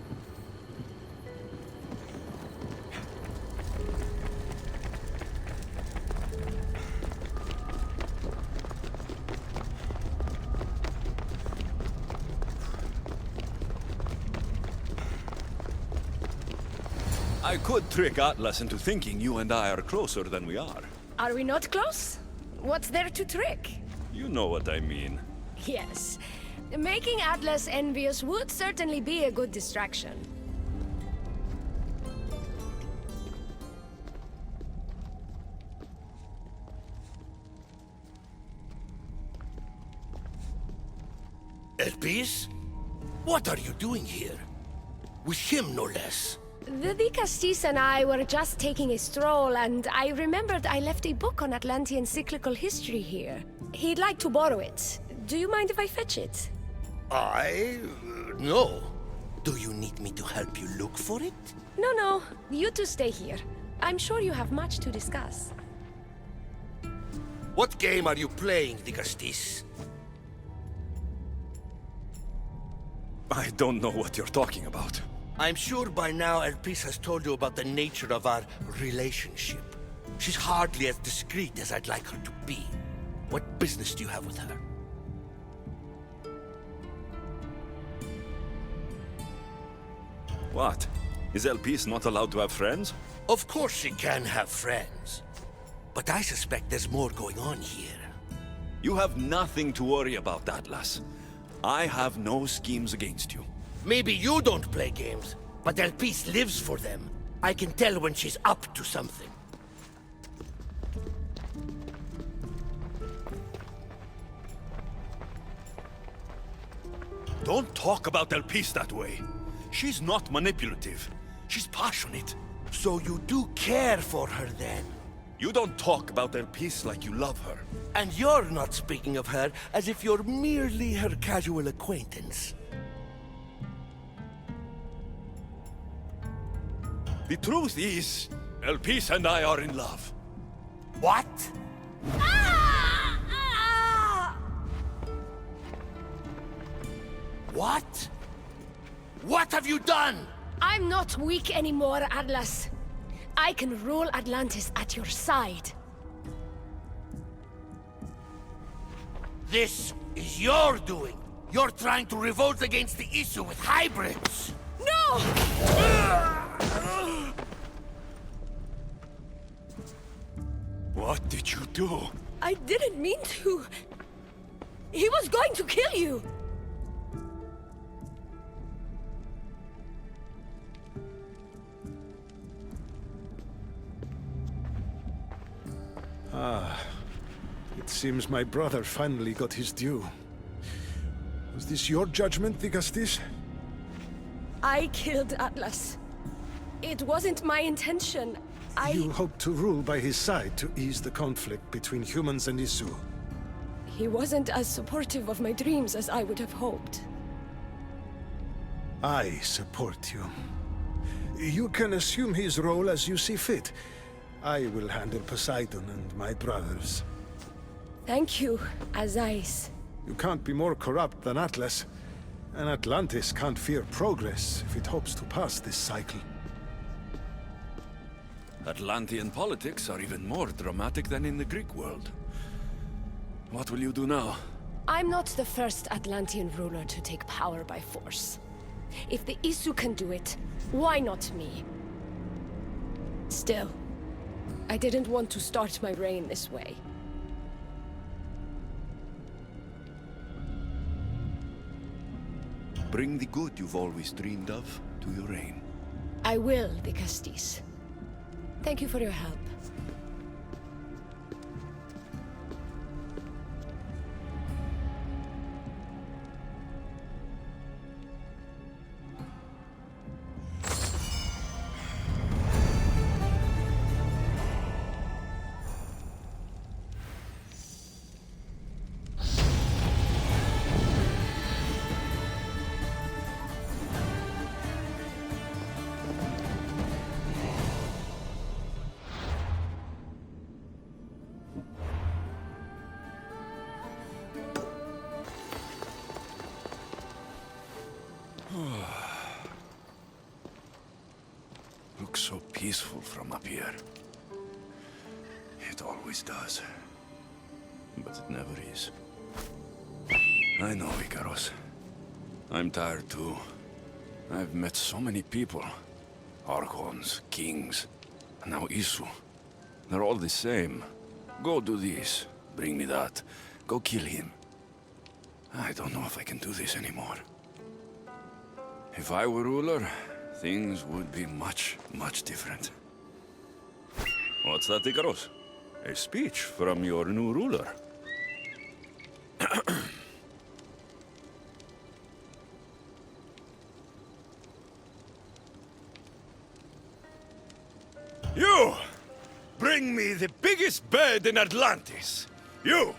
I could trick Atlas into thinking you and I are closer than we are. Are we not close? What's there to trick? You know what I mean. Yes. Making Atlas envious would certainly be a good distraction. Elpis? What are you doing here? With him, no less. The Vicastis and I were just taking a stroll, and I remembered I left a book on Atlantean cyclical history here. He'd like to borrow it. Do you mind if I fetch it? No. Do you need me to help you look for it? No. You two stay here. I'm sure you have much to discuss. What game are you playing, Vicastis? I don't know what you're talking about. I'm sure by now Elpis has told you about the nature of our relationship. She's hardly as discreet as I'd like her to be. What business do you have with her? What? Is Elpis not allowed to have friends? Of course she can have friends. But I suspect there's more going on here. You have nothing to worry about, Atlas. I have no schemes against you. Maybe you don't play games, but Elpis lives for them. I can tell when she's up to something. Don't talk about Elpis that way. She's not manipulative. She's passionate. So you do care for her then? You don't talk about Elpis like you love her. And you're not speaking of her as if you're merely her casual acquaintance. The truth is, Elpis and I are in love. What? What? What have you done? I'm not weak anymore, Atlas. I can rule Atlantis at your side. This is your doing. You're trying to revolt against the issue with hybrids. No! What did you do? I didn't mean to. He was going to kill you. It seems my brother finally got his due. Was this your judgment, Vicastis? I killed Atlas. It wasn't my intention. You hoped to rule by his side to ease the conflict between humans and Isu. He wasn't as supportive of my dreams as I would have hoped. I support you. You can assume his role as you see fit. I will handle Poseidon and my brothers. Thank you, Azais. You can't be more corrupt than Atlas. And Atlantis can't fear progress if it hopes to pass this cycle. Atlantean politics are even more dramatic than in the Greek world. What will you do now? I'm not the first Atlantean ruler to take power by force. If the Isu can do it, why not me? Still, I didn't want to start my reign this way. Bring the good you've always dreamed of to your reign. I will, Vicastis. Thank you for your help. looks so peaceful from up here. It always does. But it never is. I know, Icaros. I'm tired too. I've met so many people. Archons, kings, and now Isu. They're all the same. Go do this, bring me that. Go kill him. I don't know if I can do this anymore. If I were ruler, things would be much, much different. What's that, Icaros? A speech from your new ruler. You! Bring me the biggest bed in Atlantis. You!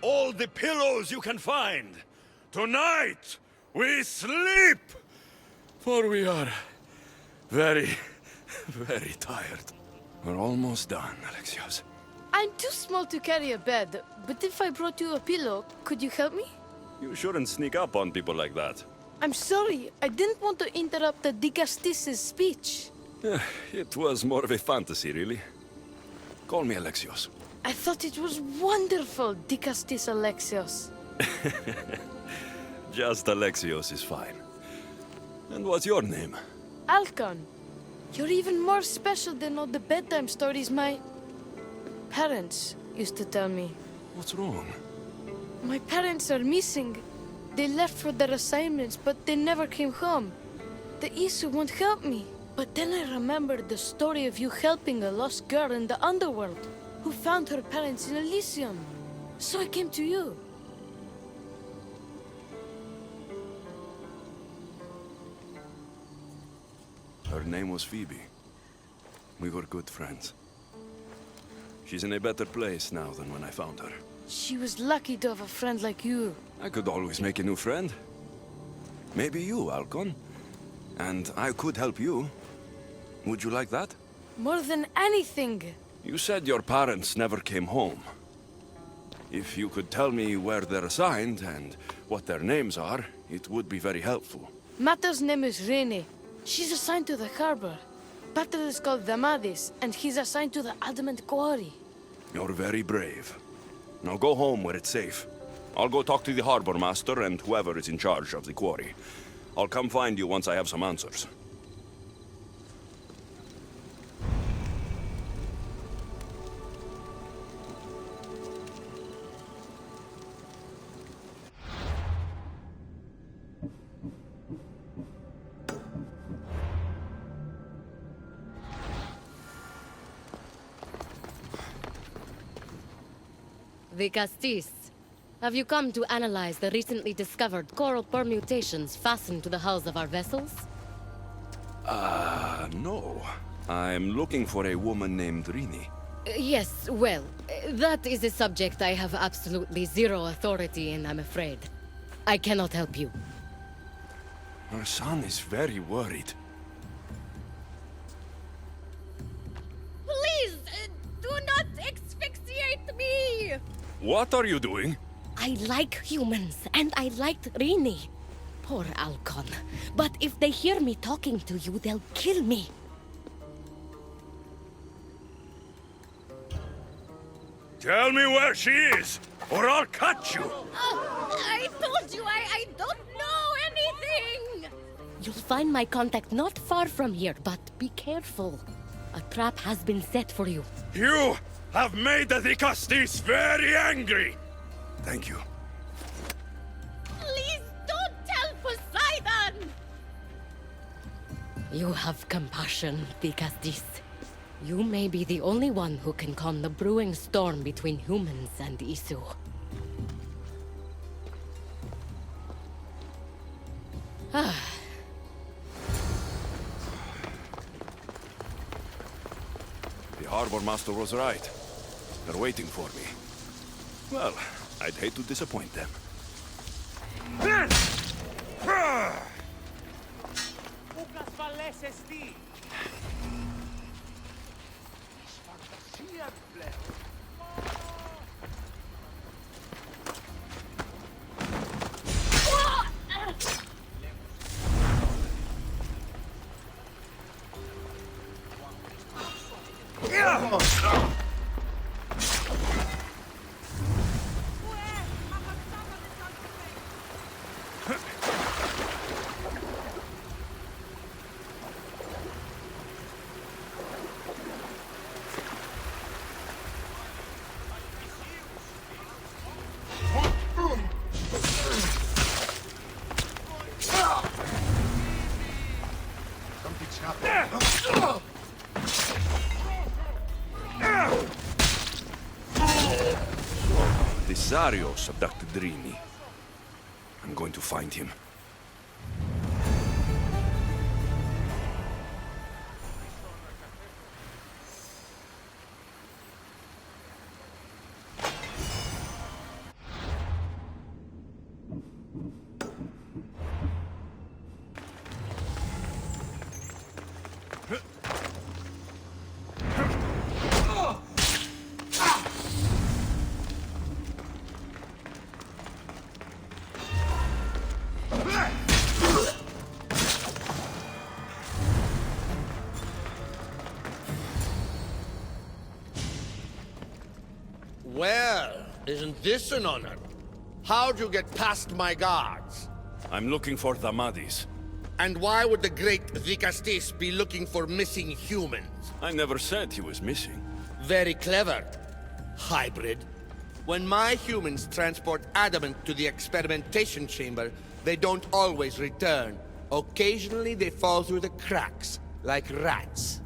All the pillows you can find. Tonight, we sleep! For we are very, very tired. We're almost done, Alexios. I'm too small to carry a bed, but if I brought you a pillow, could you help me? You shouldn't sneak up on people like that. I'm sorry, I didn't want to interrupt the Dicastis' speech. It was more of a fantasy, really. Call me Alexios. I thought it was wonderful, Dicastis Alexios. Just Alexios is fine. And what's your name? Alcon, you're even more special than all the bedtime stories my parents used to tell me. What's wrong? My parents are missing. They left for their assignments, but they never came home. The Isu won't help me. But then I remembered the story of you helping a lost girl in the underworld, who found her parents in Elysium. So I came to you. Her name was Phoebe. We were good friends. She's in a better place now than when I found her. She was lucky to have a friend like you. I could always make a new friend. Maybe you, Alcon. And I could help you. Would you like that? More than anything. You said your parents never came home. If you could tell me where they're assigned and what their names are, it would be very helpful. Mata's name is Rene. She's assigned to the harbor. Pater is called Damadis, and he's assigned to the adamant quarry. You're very brave. Now go home where it's safe. I'll go talk to the harbor master and whoever is in charge of the quarry. I'll come find you once I have some answers. Dicastis, have you come to analyze the recently discovered coral permutations fastened to the hulls of our vessels? No. I'm looking for a woman named Rini. Yes, well, that is a subject I have absolutely zero authority in, I'm afraid. I cannot help you. Our son is very worried. Please, do not asphyxiate me! What are you doing? I like humans, and I liked Rini. Poor Alcon. But if they hear me talking to you, they'll kill me. Tell me where she is, or I'll cut you! I told you I don't know anything! You'll find my contact not far from here, but be careful. A trap has been set for you. You have made the Dicastis very angry! Thank you. Please don't tell Poseidon! You have compassion, Dicastis. You may be the only one who can calm the brewing storm between humans and Isu. The harbor master was right. They're waiting for me. Well, I'd hate to disappoint them. This Zarios abducted Drini. I'm going to find him. Well, isn't this an honor? How'd you get past my guards? I'm looking for Damadis. And why would the great Vikastis be looking for missing humans? I never said he was missing. Very clever. Hybrid. When my humans transport adamant to the experimentation chamber, they don't always return. Occasionally they fall through the cracks, like rats.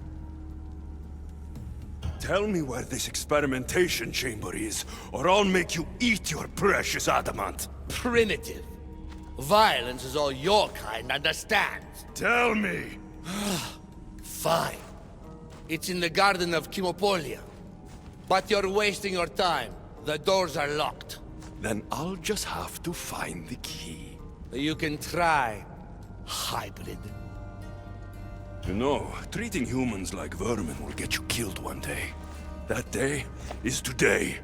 Tell me where this experimentation chamber is, or I'll make you eat your precious adamant. Primitive. Violence is all your kind understands. Tell me! Fine. It's in the garden of Kimopolia. But you're wasting your time. The doors are locked. Then I'll just have to find the key. You can try, hybrid. You know, treating humans like vermin will get you killed one day. That day is today.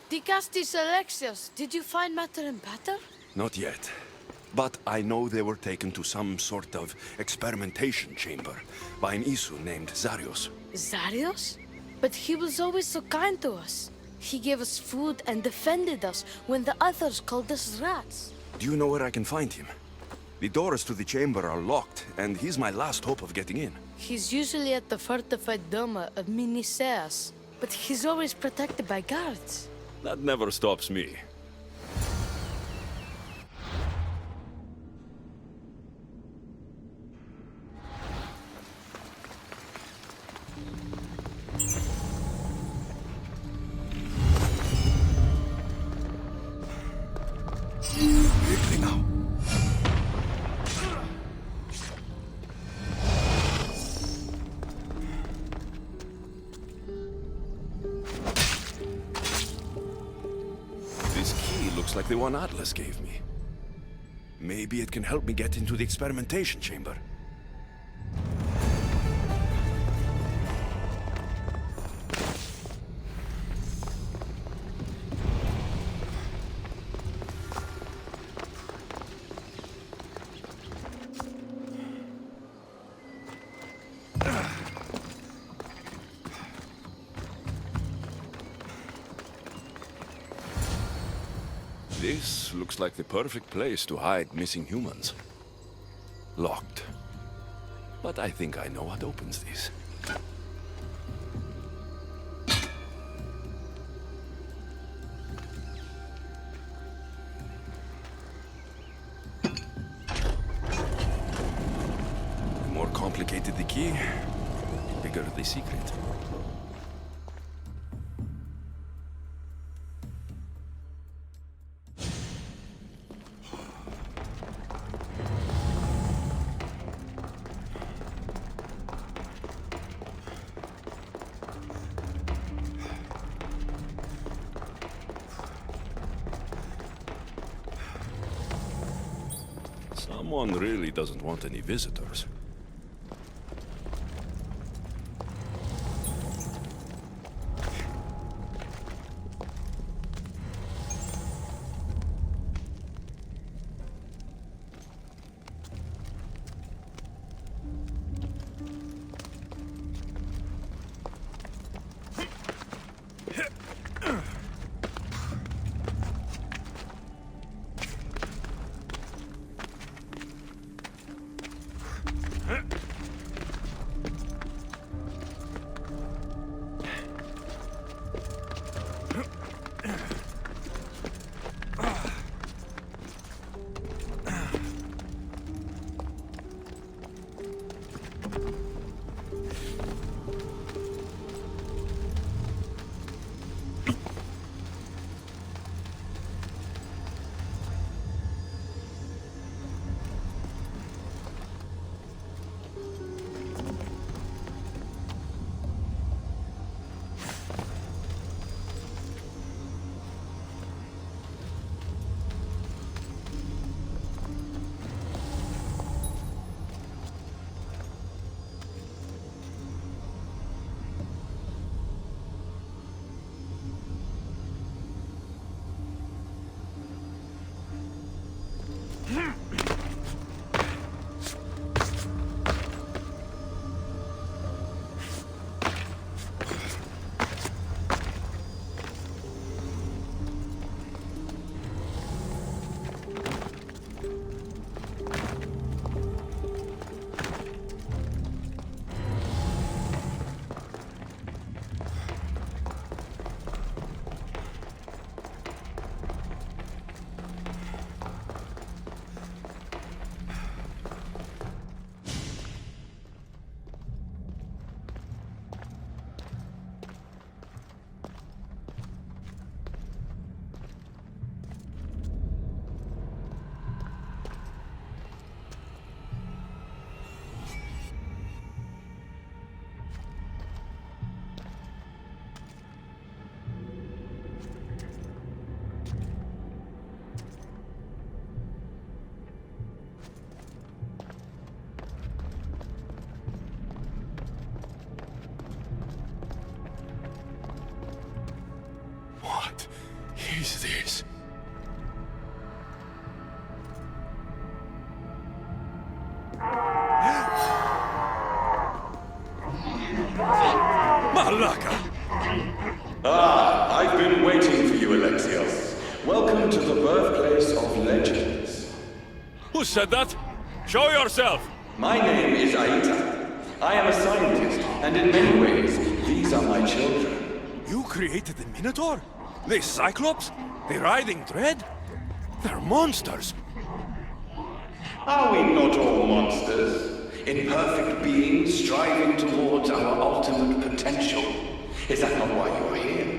Dicastis Alexios, did you find Matter and Pater? Not yet. But I know they were taken to some sort of experimentation chamber by an Isu named Zarios. Zarios? But he was always so kind to us. He gave us food and defended us when the others called us rats. Do you know where I can find him? The doors to the chamber are locked, and he's my last hope of getting in. He's usually at the fortified Doma of Miniseas, but he's always protected by guards. That never stops me. Quickly now. This key looks like the one Atlas gave me. Maybe it can help me get into the experimentation chamber. This looks like the perfect place to hide missing humans. Locked. But I think I know what opens this. The more complicated the key, the bigger the secret. Someone really doesn't want any visitors. Malaka! Ah, I've been waiting for you, Alexios. Welcome to the birthplace of legends. Who said that? Show yourself! My name is Aita. I am a scientist, and in many ways, these are my children. You created the Minotaur? The Cyclops? The Writhing Dread? They're monsters! Are we not all monsters? Imperfect beings striving towards our ultimate potential. Is that not why you are here?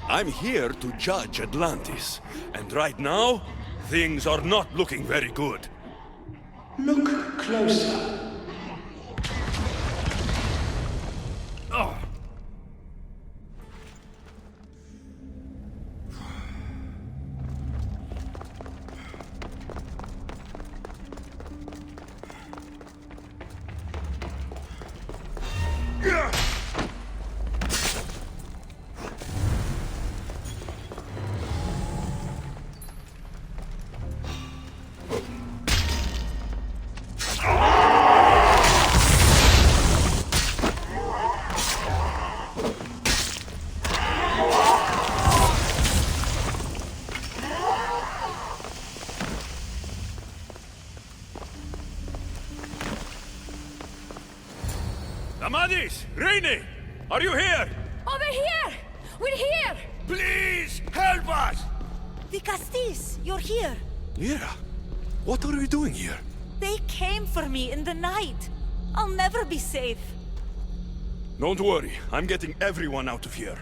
I'm here to judge Atlantis, and right now, things are not looking very good. Look closer. Oh. Amadis! Rainy! Are you here? Over here! We're here! Please, help us! Vicastis, you're here. Lyra, what are you doing here? They came for me in the night. I'll never be safe. Don't worry, I'm getting everyone out of here.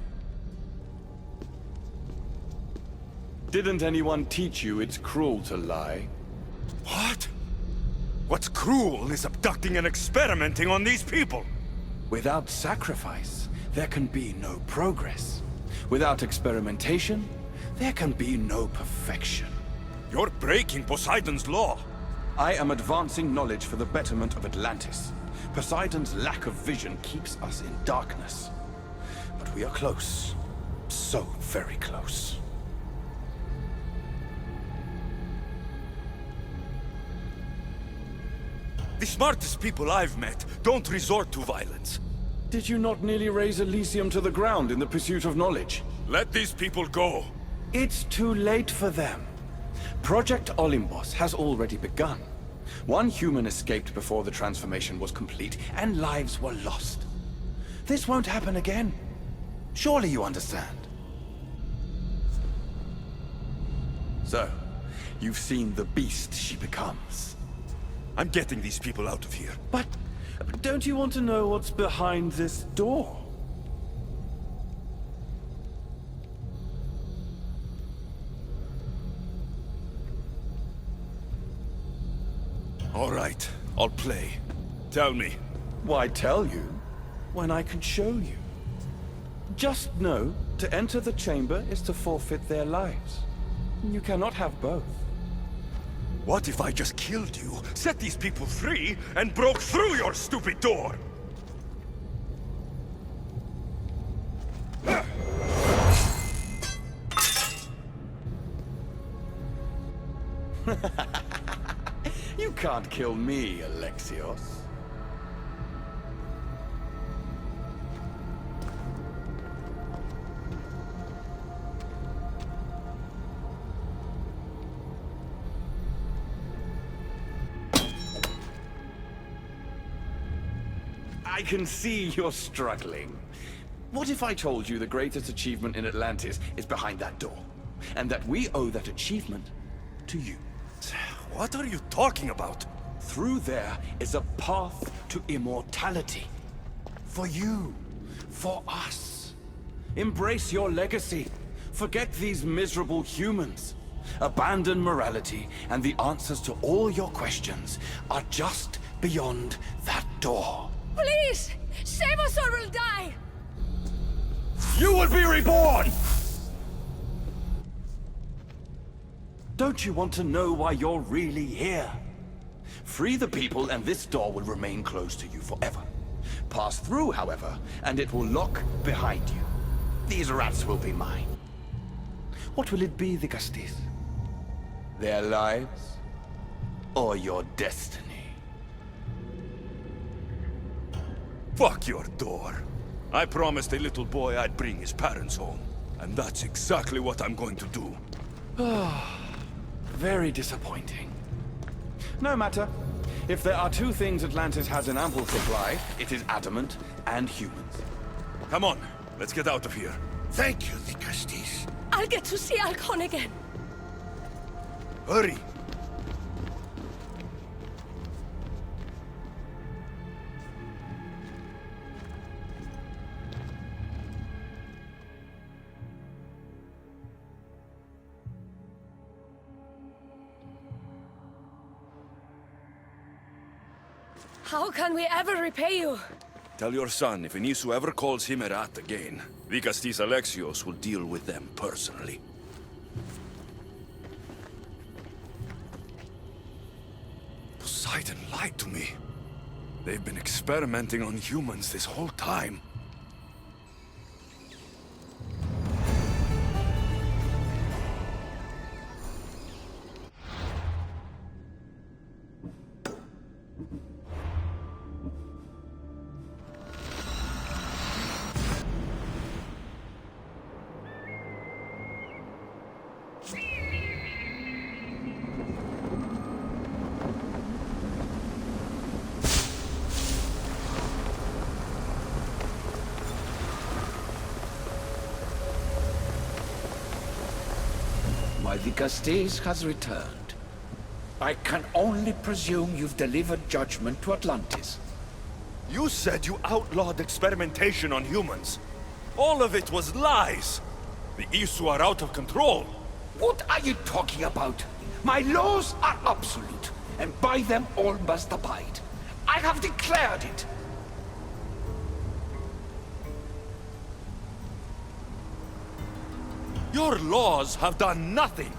Didn't anyone teach you it's cruel to lie? What? What's cruel is abducting and experimenting on these people. Without sacrifice, there can be no progress. Without experimentation, there can be no perfection. You're breaking Poseidon's law. I am advancing knowledge for the betterment of Atlantis. Poseidon's lack of vision keeps us in darkness. But we are close. So very close. The smartest people I've met don't resort to violence. Did you not nearly raise Elysium to the ground in the pursuit of knowledge? Let these people go. It's too late for them. Project Olympos has already begun. One human escaped before the transformation was complete, and lives were lost. This won't happen again. Surely you understand. So, you've seen the beast she becomes. I'm getting these people out of here. But don't you want to know what's behind this door? All right, I'll play. Tell me. Why tell you when I can show you? Just know, to enter the chamber is to forfeit their lives. You cannot have both. What if I just killed you, set these people free, and broke through your stupid door? You can't kill me, Alexios. I can see you're struggling. What if I told you the greatest achievement in Atlantis is behind that door? And that we owe that achievement to you? What are you talking about? Through there is a path to immortality. For you. For us. Embrace your legacy. Forget these miserable humans. Abandon morality, and the answers to all your questions are just beyond that door. Please! Save us or we'll die! You will be reborn! Don't you want to know why you're really here? Free the people and this door will remain closed to you forever. Pass through, however, and it will lock behind you. These rats will be mine. What will it be, Vicastis? Their lives? Or your destiny? Fuck your door. I promised a little boy I'd bring his parents home. And that's exactly what I'm going to do. Very disappointing. No matter. If there are two things Atlantis has in ample supply, it is adamant and humans. Come on, let's get out of here. Thank you, the Castis. I'll get to see Alcon again. Hurry! How can we ever repay you? Tell your son if Anisu ever calls him a rat again, Vicastis Alexios will deal with them personally. Poseidon lied to me. They've been experimenting on humans this whole time. My Vicastes has returned. I can only presume you've delivered judgment to Atlantis. You said you outlawed experimentation on humans. All of it was lies. The Isu are out of control. What are you talking about? My laws are absolute, and by them all must abide. I have declared it. Your laws have done nothing.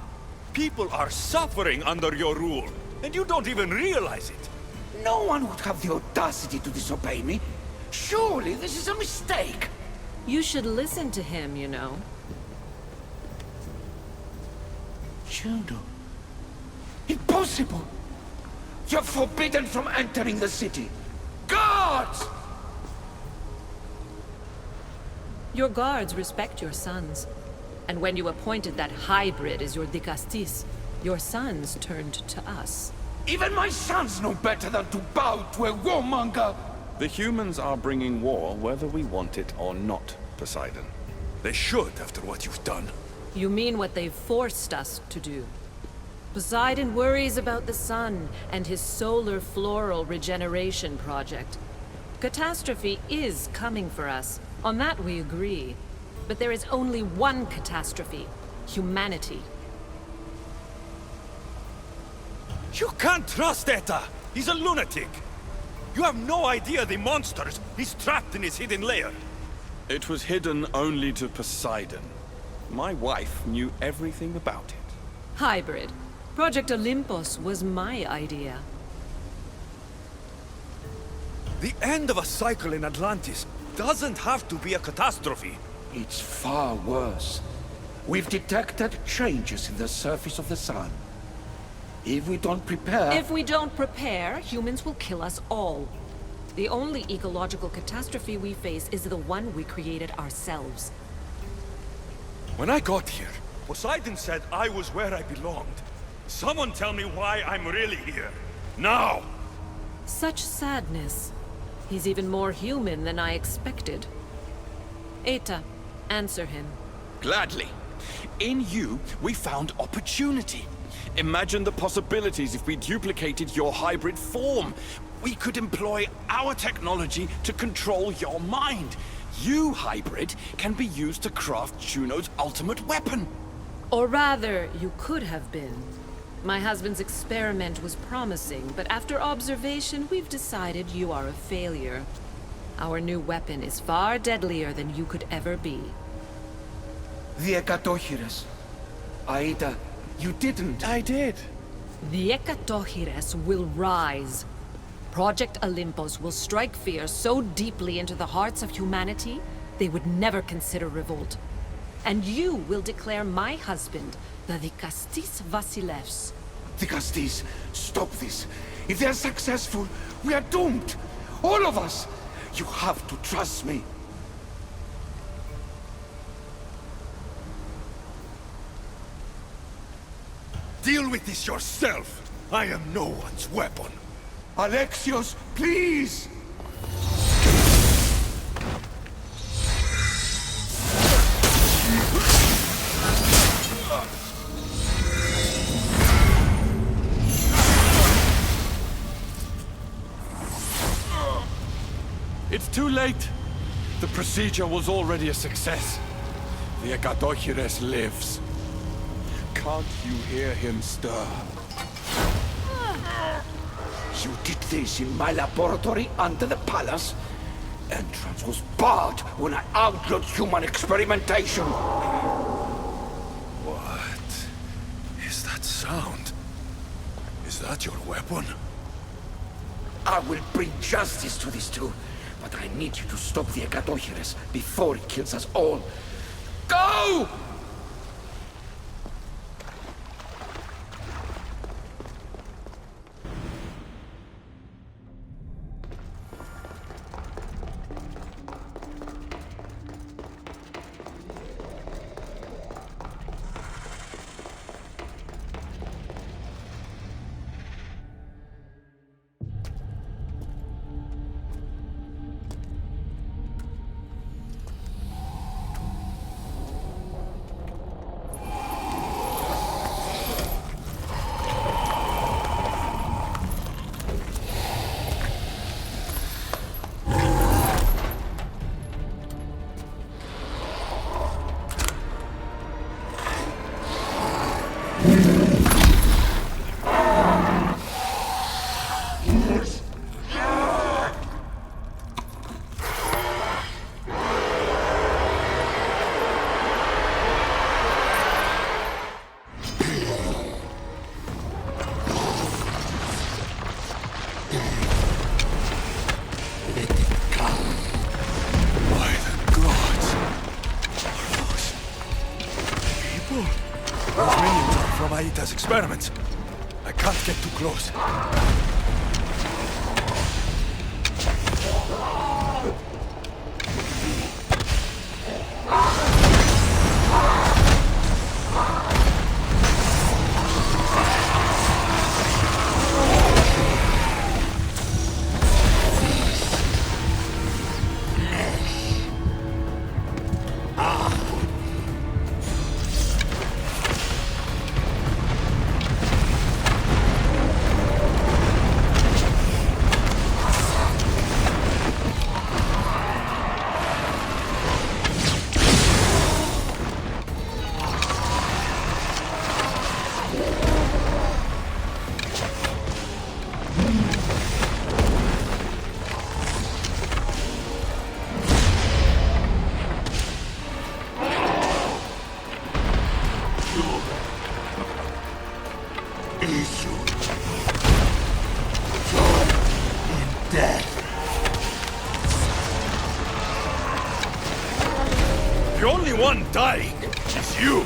People are suffering under your rule, and you don't even realize it. No one would have the audacity to disobey me. Surely this is a mistake. You should listen to him, you know. Juno. Impossible! You're forbidden from entering the city. Guards! Your guards respect your sons. And when you appointed that hybrid as your Dicastis, your sons turned to us. Even my sons know better than to bow to a warmonger! The humans are bringing war whether we want it or not, Poseidon. They should, after what you've done. You mean what they've forced us to do. Poseidon worries about the sun and his solar floral regeneration project. Catastrophe is coming for us. On that we agree. But there is only one catastrophe. Humanity. You can't trust Eta! He's a lunatic! You have no idea the monsters he's trapped in his hidden lair. It was hidden only to Poseidon. My wife knew everything about it. Hybrid. Project Olympus was my idea. The end of a cycle in Atlantis doesn't have to be a catastrophe. It's far worse. We've detected changes in the surface of the sun. If we don't prepare... If we don't prepare, humans will kill us all. The only ecological catastrophe we face is the one we created ourselves. When I got here, Poseidon said I was where I belonged. Someone tell me why I'm really here. Now! Such sadness. He's even more human than I expected. Eta, answer him. Gladly. In you, we found opportunity. Imagine the possibilities if we duplicated your hybrid form. We could employ our technology to control your mind. You, hybrid, can be used to craft Juno's ultimate weapon. Or rather, you could have been. My husband's experiment was promising, but after observation, we've decided you are a failure. Our new weapon is far deadlier than you could ever be. The Ekatochires. Aida, you didn't. I did. The Ekatochires will rise. Project Olympus will strike fear so deeply into the hearts of humanity, they would never consider revolt. And you will declare my husband the Dicastis Vasilevs. Dicastis, stop this. If they are successful, we are doomed. All of us. You have to trust me. Deal with this yourself. I am no one's weapon. Alexios, please! It's too late. The procedure was already a success. The Ekadochires lives. Can't you hear him stir? You did this in my laboratory under the palace. Entrance was barred when I outlawed human experimentation. What is that sound? Is that your weapon? I will bring justice to these two, but I need you to stop the Ekadochires before it kills us all. Go! Experiments. I can't get too close. The only one dying is you.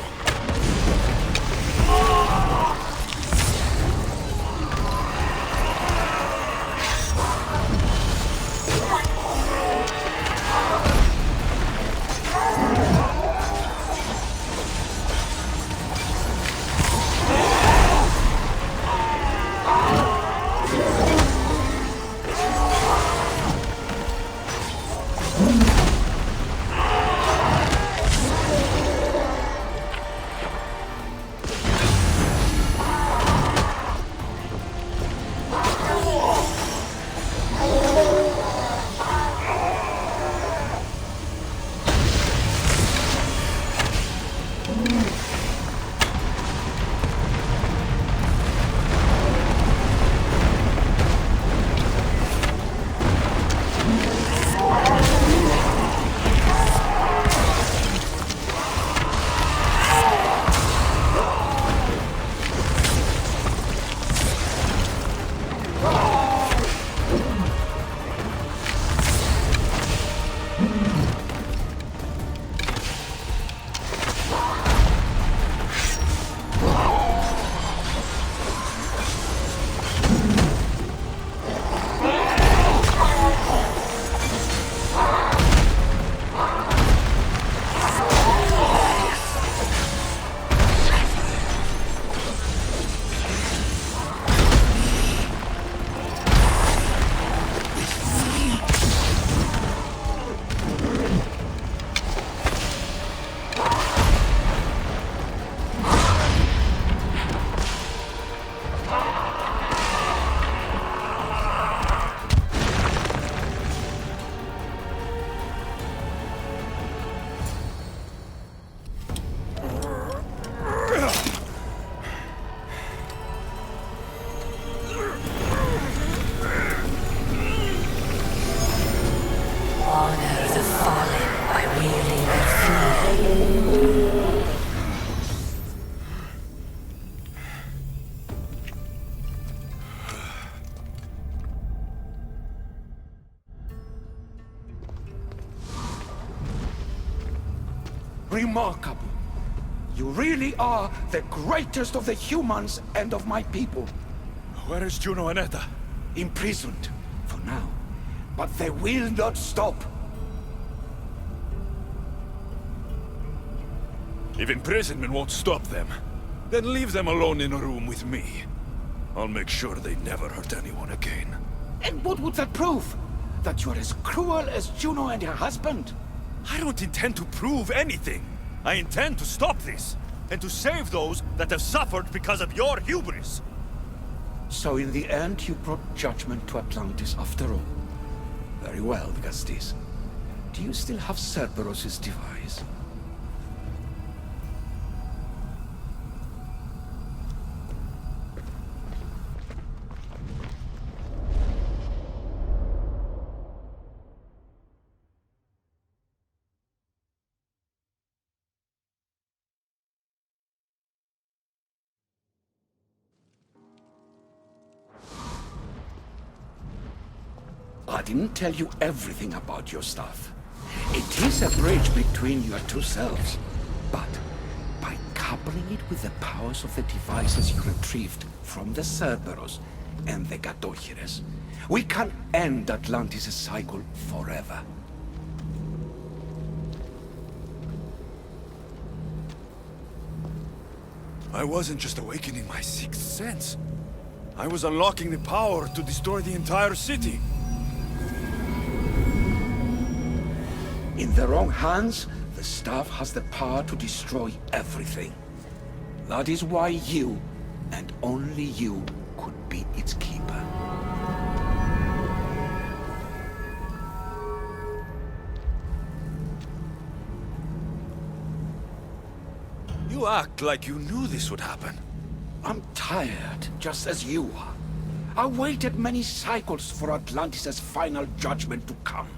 remarkable. You really are the greatest of the humans and of my people. Where is Juno and Etta? Imprisoned, for now. But they will not stop. If imprisonment won't stop them, then leave them alone in a room with me. I'll make sure they never hurt anyone again. And what would that prove? That you're as cruel as Juno and her husband? I don't intend to prove anything. I intend to stop this, and to save those that have suffered because of your hubris. So in the end, you brought judgment to Atlantis after all. Very well, Gastis. Do you still have Cerberus' device? I didn't tell you everything about your stuff. It is a bridge between your two selves. But by coupling it with the powers of the devices you retrieved from the Cerberus and the Gatohires, we can end Atlantis' cycle forever. I wasn't just awakening my sixth sense. I was unlocking the power to destroy the entire city. In the wrong hands, the staff has the power to destroy everything. That is why you, and only you, could be its keeper. You act like you knew this would happen. I'm tired, just as you are. I waited many cycles for Atlantis' final judgment to come.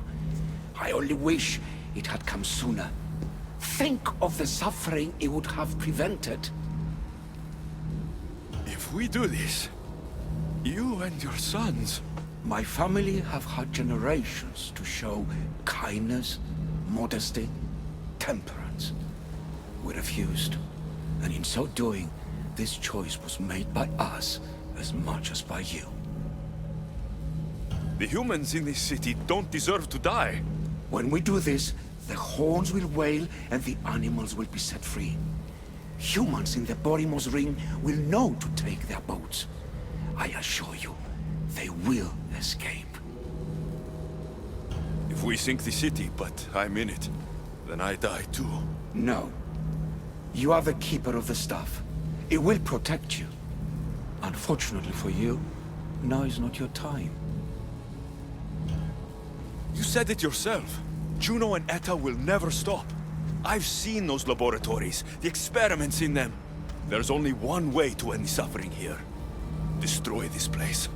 I only wish it had come sooner. Think of the suffering it would have prevented. If we do this, you and your sons... My family have had generations to show kindness, modesty, temperance. We refused, and in so doing, this choice was made by us as much as by you. The humans in this city don't deserve to die. When we do this, the horns will wail and the animals will be set free. Humans in the Borymos Ring will know to take their boats. I assure you, they will escape. If we sink the city, but I'm in it, then I die too. No. You are the keeper of the staff. It will protect you. Unfortunately for you, now is not your time. You said it yourself. Juno and Etta will never stop. I've seen those laboratories, the experiments in them. There's only one way to end the suffering here. Destroy this place.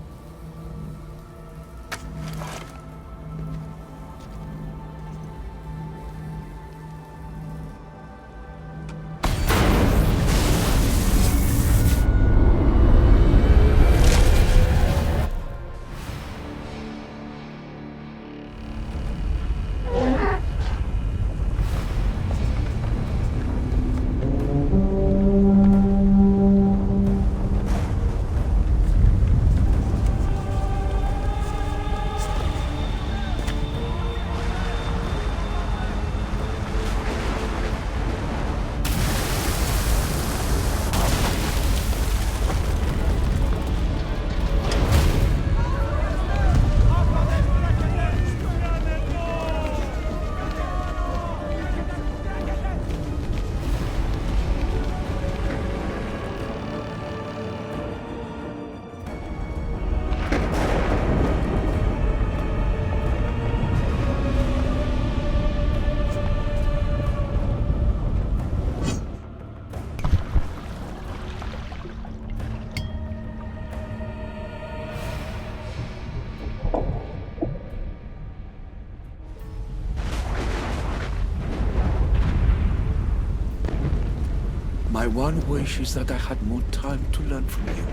My one wish is that I had more time to learn from you.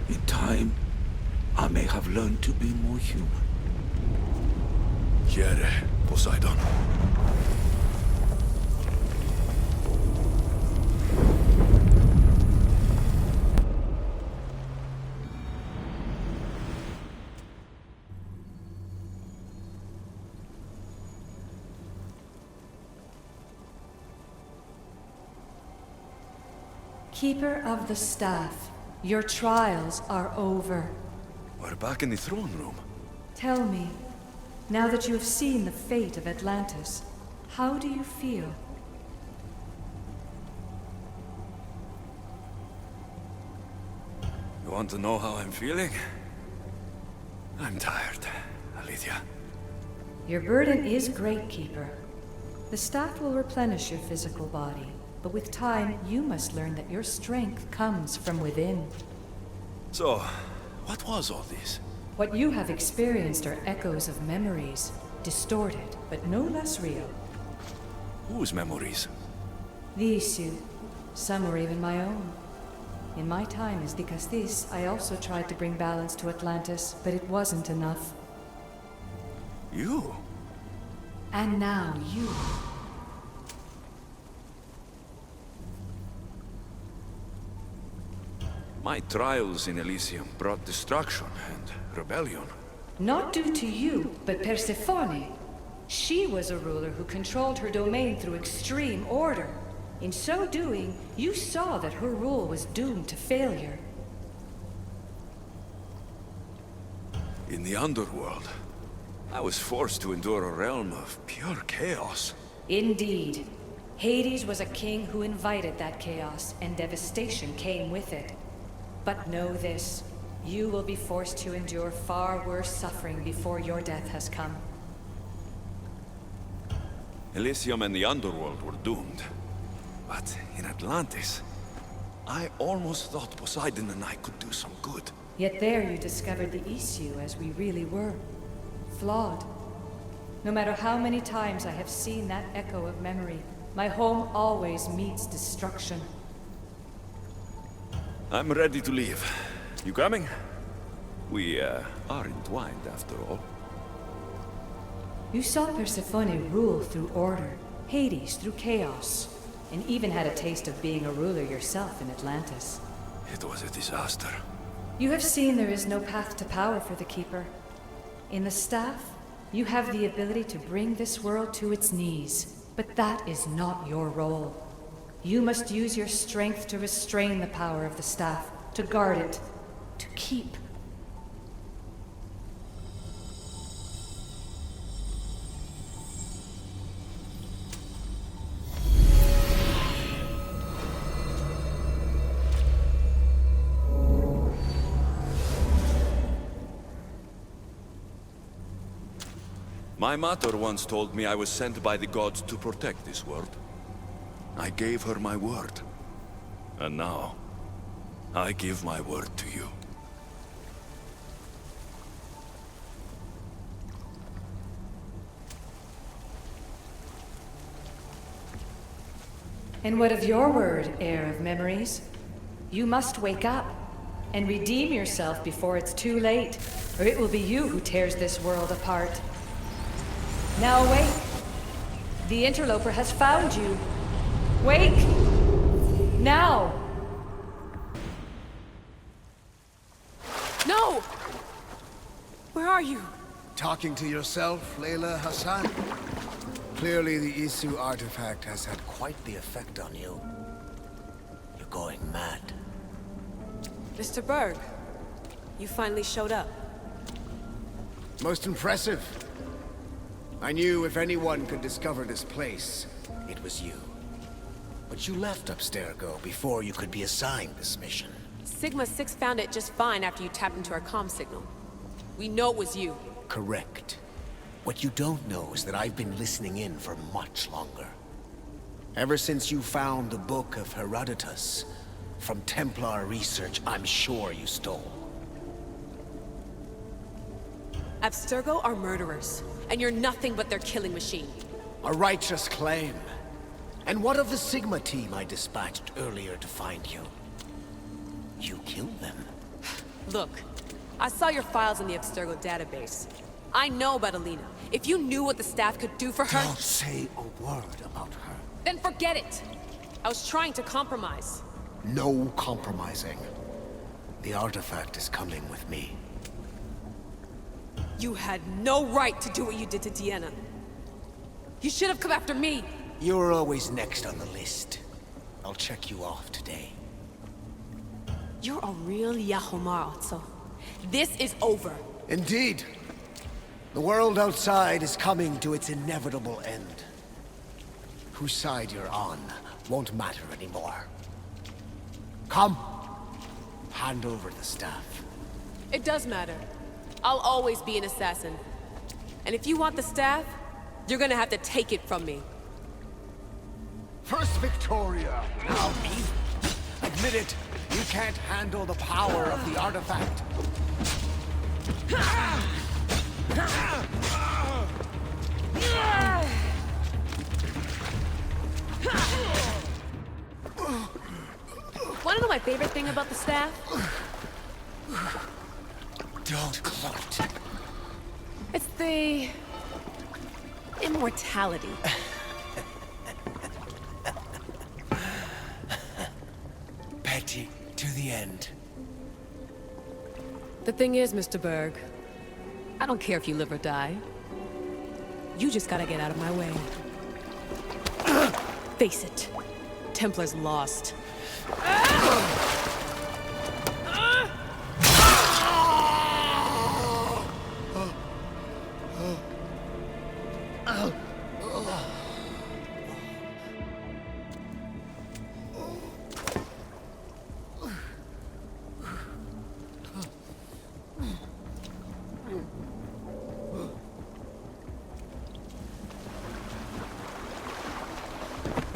In time, I may have learned to be more human. Here, Poseidon. Keeper of the Staff, your trials are over. We're back in the throne room. Tell me, now that you have seen the fate of Atlantis, how do you feel? You want to know how I'm feeling? I'm tired, Alicia. Your burden is great, Keeper. The staff will replenish your physical body, but with time, you must learn that your strength comes from within. So, what was all this? What you have experienced are echoes of memories, distorted, but no less real. Whose memories? The issue. Some were even my own. In my time as Dicastis, I also tried to bring balance to Atlantis, but it wasn't enough. You? And now you. My trials in Elysium brought destruction and rebellion. Not due to you, but Persephone. She was a ruler who controlled her domain through extreme order. In so doing, you saw that her rule was doomed to failure. In the underworld, I was forced to endure a realm of pure chaos. Indeed. Hades was a king who invited that chaos, and devastation came with it. But know this, you will be forced to endure far worse suffering before your death has come. Elysium and the underworld were doomed. But in Atlantis, I almost thought Poseidon and I could do some good. Yet there you discovered the issue as we really were. Flawed. No matter how many times I have seen that echo of memory, my home always meets destruction. I'm ready to leave. You coming? We, are entwined after all. You saw Persephone rule through order, Hades through chaos, and even had a taste of being a ruler yourself in Atlantis. It was a disaster. You have seen there is no path to power for the Keeper. In the Staff, you have the ability to bring this world to its knees, but that is not your role. You must use your strength to restrain the power of the Staff, to guard it, to keep. My mother once told me I was sent by the gods to protect this world. I gave her my word. And now, I give my word to you. And what of your word, heir of memories? You must wake up and redeem yourself before it's too late, or it will be you who tears this world apart. Now awake! The interloper has found you. Wake! Now! No! Where are you? Talking to yourself, Layla Hassan? Clearly the Isu artifact has had quite the effect on you. You're going mad. Mr. Berg, you finally showed up. Most impressive. I knew if anyone could discover this place, it was you. But you left Abstergo before you could be assigned this mission. Sigma 6 found it just fine after you tapped into our comm signal. We know it was you. Correct. What you don't know is that I've been listening in for much longer. Ever since you found the Book of Herodotus, from Templar research I'm sure you stole. Abstergo are murderers, and you're nothing but their killing machine. A righteous claim. And what of the Sigma team I dispatched earlier to find you? You killed them. Look, I saw your files in the Abstergo database. I know about Alina. If you knew what the staff could do for her... Don't say a word about her. Then forget it! I was trying to compromise. No compromising. The artifact is coming with me. You had no right to do what you did to Deanna. You should have come after me! You're always next on the list. I'll check you off today. You're a real Yahomar, so this is over. Indeed. The world outside is coming to its inevitable end. Whose side you're on won't matter anymore. Come. Hand over the staff. It does matter. I'll always be an assassin. And if you want the staff, you're gonna have to take it from me. First Victoria, now me. Admit it, you can't handle the power of the artifact. Wanna know my favorite thing about the staff? Don't gloat. It's the... immortality. Petty to the end. The thing is, Mr. Berg, I don't care if you live or die. You just gotta get out of my way. Face it. Templar's lost.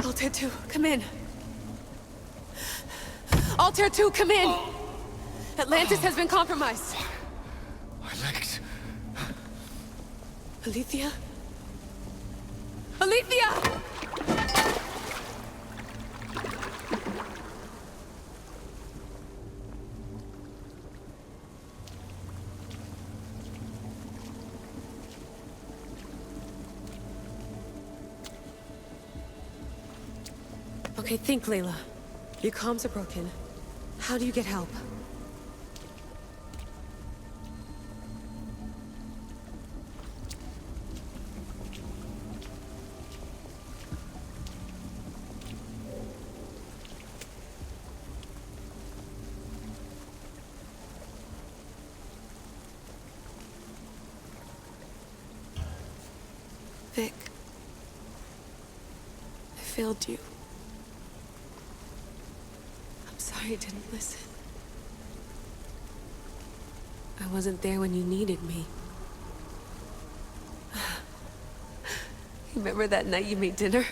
Altair 2, come in. Altair 2, come in! Atlantis has been compromised. Elect. Alethea? Alethea! Okay, think, Layla. Your comms are broken. How do you get help? Vic, I failed you. I'm sorry I didn't listen. I wasn't there when you needed me. Remember that night you made dinner?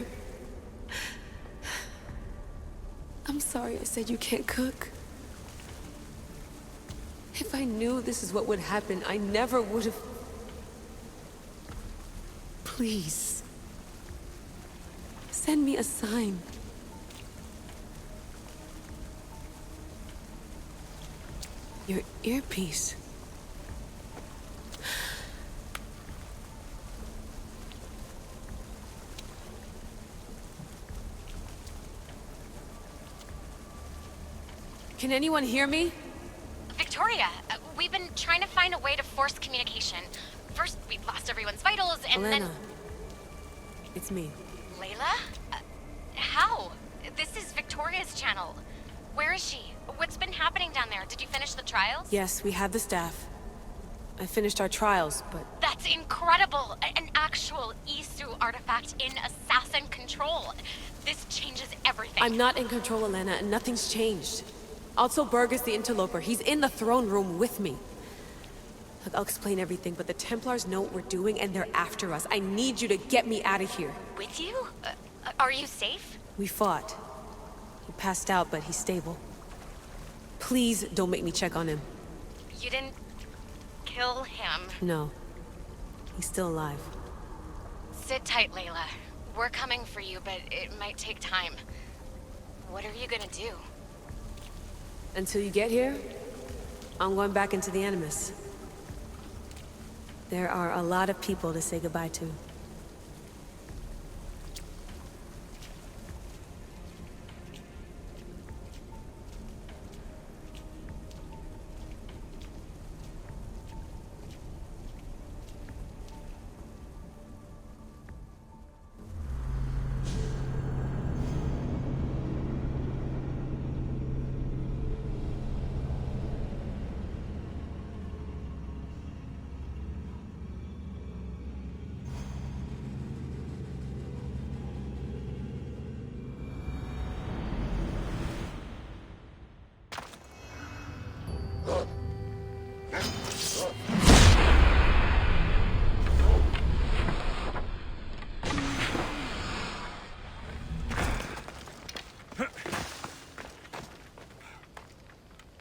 I'm sorry I said you can't cook. If I knew this is what would happen, I never would have... Please. Send me a sign. Your earpiece. Can anyone hear me? Victoria, we've been trying to find a way to force communication. First, we lost everyone's vitals, and Elena. then... It's me. Layla? How? This is Victoria's channel. Where is she? What's been happening down there? Did you finish the trials? Yes, we have the staff. I finished our trials, but... That's incredible! An actual Isu artifact in assassin control. This changes everything. I'm not in control, Elena, and nothing's changed. Also, Berg is the interloper. He's in the throne room with me. Look, I'll explain everything, but the Templars know what we're doing, and they're after us. I need you to get me out of here. With you? Are you safe? We fought. He passed out, but he's stable. Please don't make me check on him. You didn't... kill him? No. He's still alive. Sit tight, Layla. We're coming for you, but it might take time. What are you gonna do? Until you get here, I'm going back into the Animus. There are a lot of people to say goodbye to. Huh.